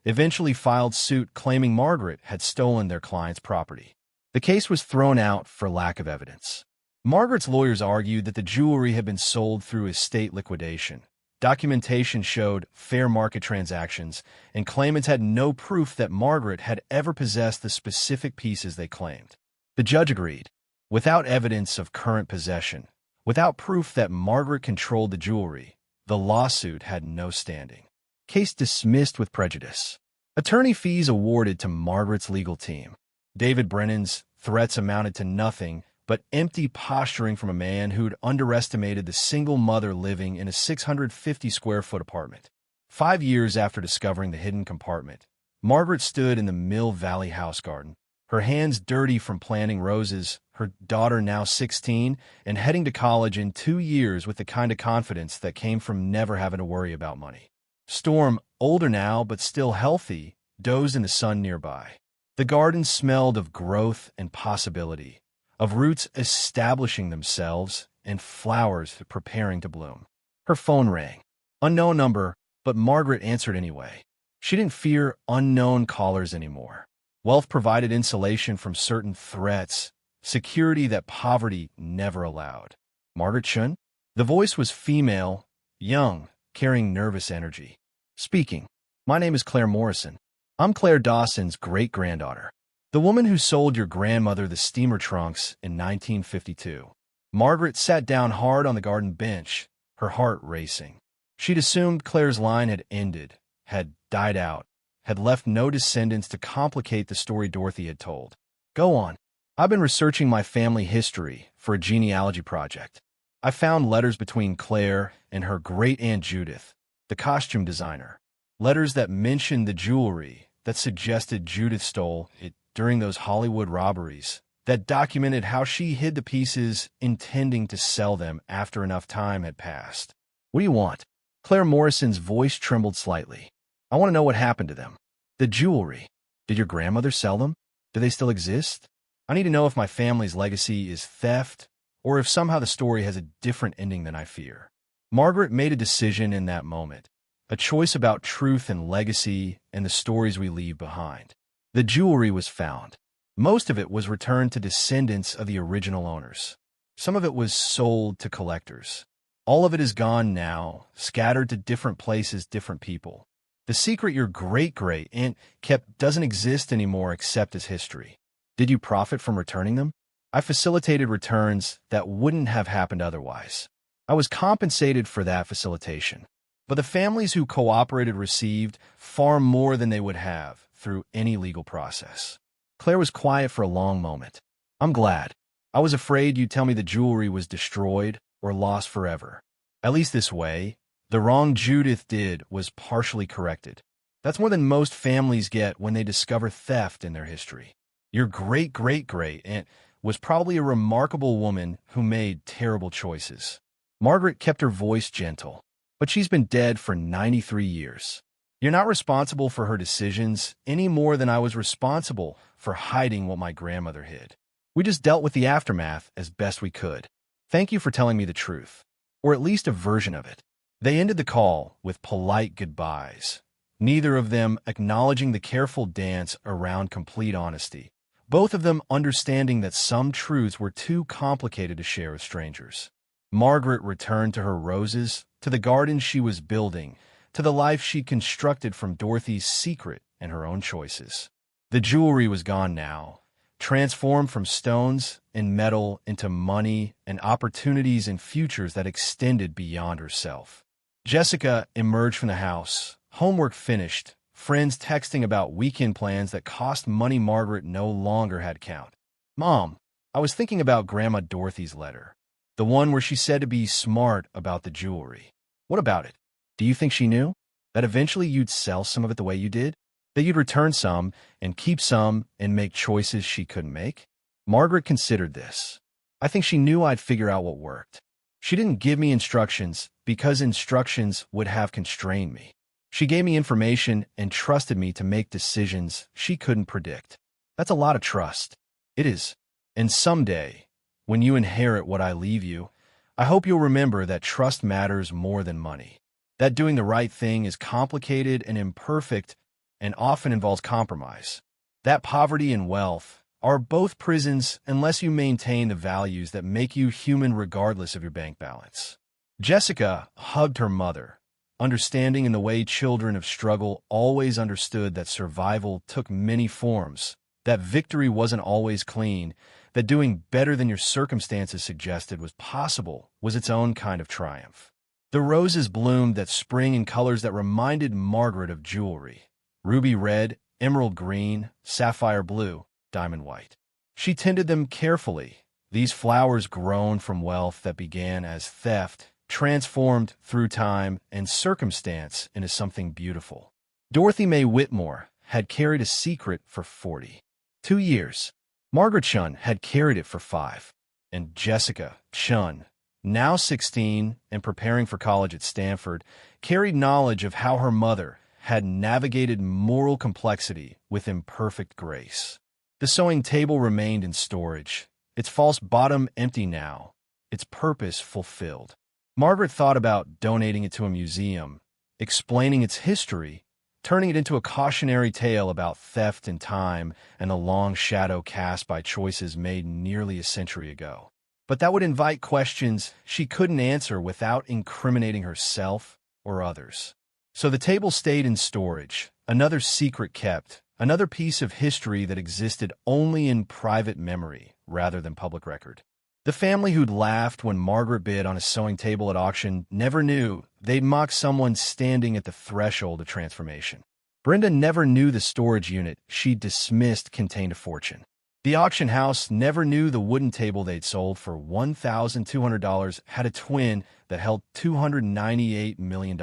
eventually filed suit claiming Margaret had stolen their client's property. The case was thrown out for lack of evidence. Margaret's lawyers argued that the jewelry had been sold through estate liquidation. Documentation showed fair market transactions, and claimants had no proof that Margaret had ever possessed the specific pieces they claimed. The judge agreed. Without evidence of current possession, without proof that Margaret controlled the jewelry, the lawsuit had no standing. Case dismissed with prejudice. Attorney fees awarded to Margaret's legal team. David Brennan's threats amounted to nothing but empty posturing from a man who'd underestimated the single mother living in a 650-square-foot apartment. 5 years after discovering the hidden compartment, Margaret stood in the Mill Valley house garden, her hands dirty from planting roses, her daughter now 16 and heading to college in 2 years with the kind of confidence that came from never having to worry about money. Storm, older now but still healthy, dozed in the sun nearby. The garden smelled of growth and possibility, of roots establishing themselves and flowers preparing to bloom. Her phone rang. Unknown number, but Margaret answered anyway. She didn't fear unknown callers anymore. Wealth provided insulation from certain threats, security that poverty never allowed. Margaret Chen? The voice was female, young, carrying nervous energy. Speaking. My name is Claire Morrison. I'm Claire Dawson's great-granddaughter, the woman who sold your grandmother the steamer trunks in 1952. Margaret sat down hard on the garden bench, her heart racing. She'd assumed Claire's line had ended, had died out, had left no descendants to complicate the story Dorothy had told. Go on. I've been researching my family history for a genealogy project. I found letters between Claire and her great-aunt Judith, the costume designer. Letters that mentioned the jewelry, that suggested Judith stole it during those Hollywood robberies, that documented how she hid the pieces intending to sell them after enough time had passed. What do you want? Claire Morrison's voice trembled slightly. I want to know what happened to them. The jewelry. Did your grandmother sell them? Do they still exist? I need to know if my family's legacy is theft or if somehow the story has a different ending than I fear. Margaret made a decision in that moment. A choice about truth and legacy and the stories we leave behind. The jewelry was found. Most of it was returned to descendants of the original owners. Some of it was sold to collectors. All of it is gone now, scattered to different places, different people. The secret your great-great-aunt kept doesn't exist anymore except as history. Did you profit from returning them? I facilitated returns that wouldn't have happened otherwise. I was compensated for that facilitation. But the families who cooperated received far more than they would have through any legal process. Claire was quiet for a long moment. I'm glad. I was afraid you'd tell me the jewelry was destroyed or lost forever. At least this way, the wrong Judith did was partially corrected. That's more than most families get when they discover theft in their history. Your great-great-great-aunt was probably a remarkable woman who made terrible choices. Margaret kept her voice gentle. But she's been dead for 93 years. You're not responsible for her decisions any more than I was responsible for hiding what my grandmother hid. We just dealt with the aftermath as best we could. Thank you for telling me the truth, or at least a version of it." They ended the call with polite goodbyes, neither of them acknowledging the careful dance around complete honesty, both of them understanding that some truths were too complicated to share with strangers. Margaret returned to her roses, to the garden she was building, to the life she'd constructed from Dorothy's secret and her own choices. The jewelry was gone now, transformed from stones and metal into money and opportunities and futures that extended beyond herself. Jessica emerged from the house, homework finished, friends texting about weekend plans that cost money Margaret no longer had count. "Mom, I was thinking about Grandma Dorothy's letter. The one where she said to be smart about the jewelry. What about it? Do you think she knew? That eventually you'd sell some of it the way you did? That you'd return some and keep some and make choices she couldn't make?" Margaret considered this. "I think she knew I'd figure out what worked. She didn't give me instructions because instructions would have constrained me. She gave me information and trusted me to make decisions she couldn't predict. That's a lot of trust." "It is. And someday, when you inherit what I leave you, I hope you'll remember that trust matters more than money. That doing the right thing is complicated and imperfect and often involves compromise. That poverty and wealth are both prisons unless you maintain the values that make you human regardless of your bank balance." Jessica hugged her mother, understanding in the way children of struggle always understood that survival took many forms, that victory wasn't always clean, that doing better than your circumstances suggested was possible was its own kind of triumph. The roses bloomed that spring in colors that reminded Margaret of jewelry: ruby red, emerald green, sapphire blue, diamond white. She tended them carefully, these flowers grown from wealth that began as theft, transformed through time and circumstance into something beautiful. Dorothy Mae Whitmore had carried a secret for 42 years. Margaret Chen had carried it for 5. And Jessica Chen, now 16 and preparing for college at Stanford, carried knowledge of how her mother had navigated moral complexity with imperfect grace. The sewing table remained in storage, its false bottom empty now, its purpose fulfilled. Margaret thought about donating it to a museum, explaining its history, turning it into a cautionary tale about theft and time and the long shadow cast by choices made nearly a century ago. But that would invite questions she couldn't answer without incriminating herself or others. So the table stayed in storage, another secret kept, another piece of history that existed only in private memory rather than public record. The family who'd laughed when Margaret bid on a sewing table at auction never knew they'd mock someone standing at the threshold of transformation. Brenda never knew the storage unit she'd dismissed contained a fortune. The auction house never knew the wooden table they'd sold for $1,200 had a twin that held $298 million.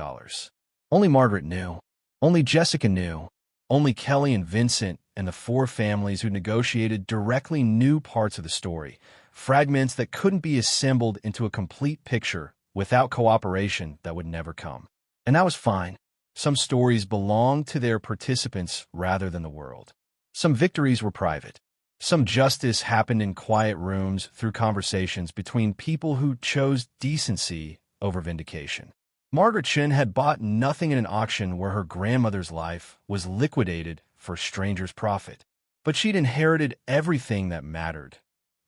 Only Margaret knew. Only Jessica knew. Only Kelly and Vincent and the 4 families who negotiated directly knew parts of the story, fragments that couldn't be assembled into a complete picture without cooperation that would never come. And that was fine. Some stories belonged to their participants rather than the world. Some victories were private. Some justice happened in quiet rooms through conversations between people who chose decency over vindication. Margaret Chen had bought nothing in an auction where her grandmother's life was liquidated for a stranger's profit. But she'd inherited everything that mattered: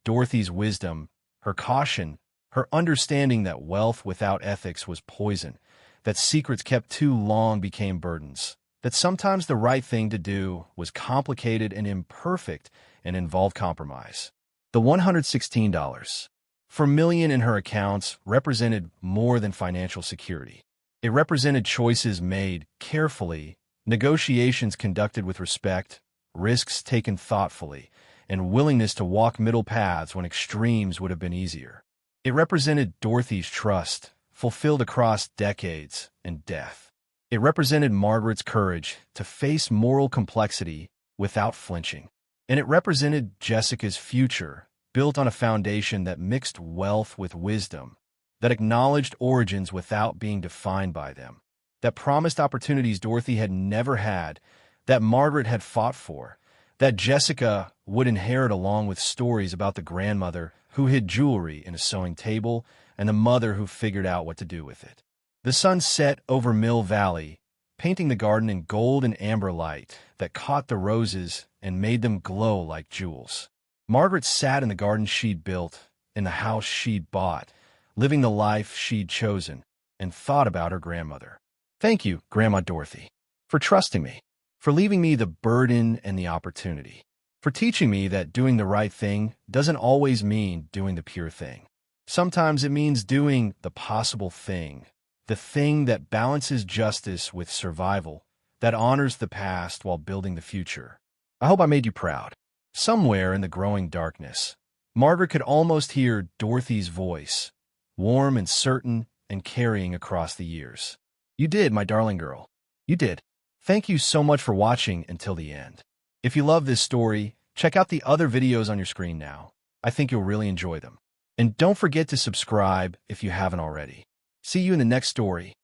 Dorothy's wisdom, her caution, her understanding that wealth without ethics was poison, that secrets kept too long became burdens, that sometimes the right thing to do was complicated and imperfect and involved compromise. The $116 per million in her accounts represented more than financial security. It represented choices made carefully, negotiations conducted with respect, risks taken thoughtfully, and willingness to walk middle paths when extremes would have been easier. It represented Dorothy's trust, fulfilled across decades and death. It represented Margaret's courage to face moral complexity without flinching. And it represented Jessica's future, built on a foundation that mixed wealth with wisdom, that acknowledged origins without being defined by them, that promised opportunities Dorothy had never had, that Margaret had fought for, that Jessica would inherit along with stories about the grandmother who hid jewelry in a sewing table, and a mother who figured out what to do with it. The sun set over Mill Valley, painting the garden in gold and amber light that caught the roses and made them glow like jewels. Margaret sat in the garden she'd built, in the house she'd bought, living the life she'd chosen, and thought about her grandmother. Thank you, Grandma Dorothy, for trusting me, for leaving me the burden and the opportunity, for teaching me that doing the right thing doesn't always mean doing the pure thing. Sometimes it means doing the possible thing, the thing that balances justice with survival, that honors the past while building the future. I hope I made you proud. Somewhere in the growing darkness, Margaret could almost hear Dorothy's voice, warm and certain and carrying across the years. You did, my darling girl. You did. Thank you so much for watching until the end. If you love this story, check out the other videos on your screen now. I think you'll really enjoy them. And don't forget to subscribe if you haven't already. See you in the next story.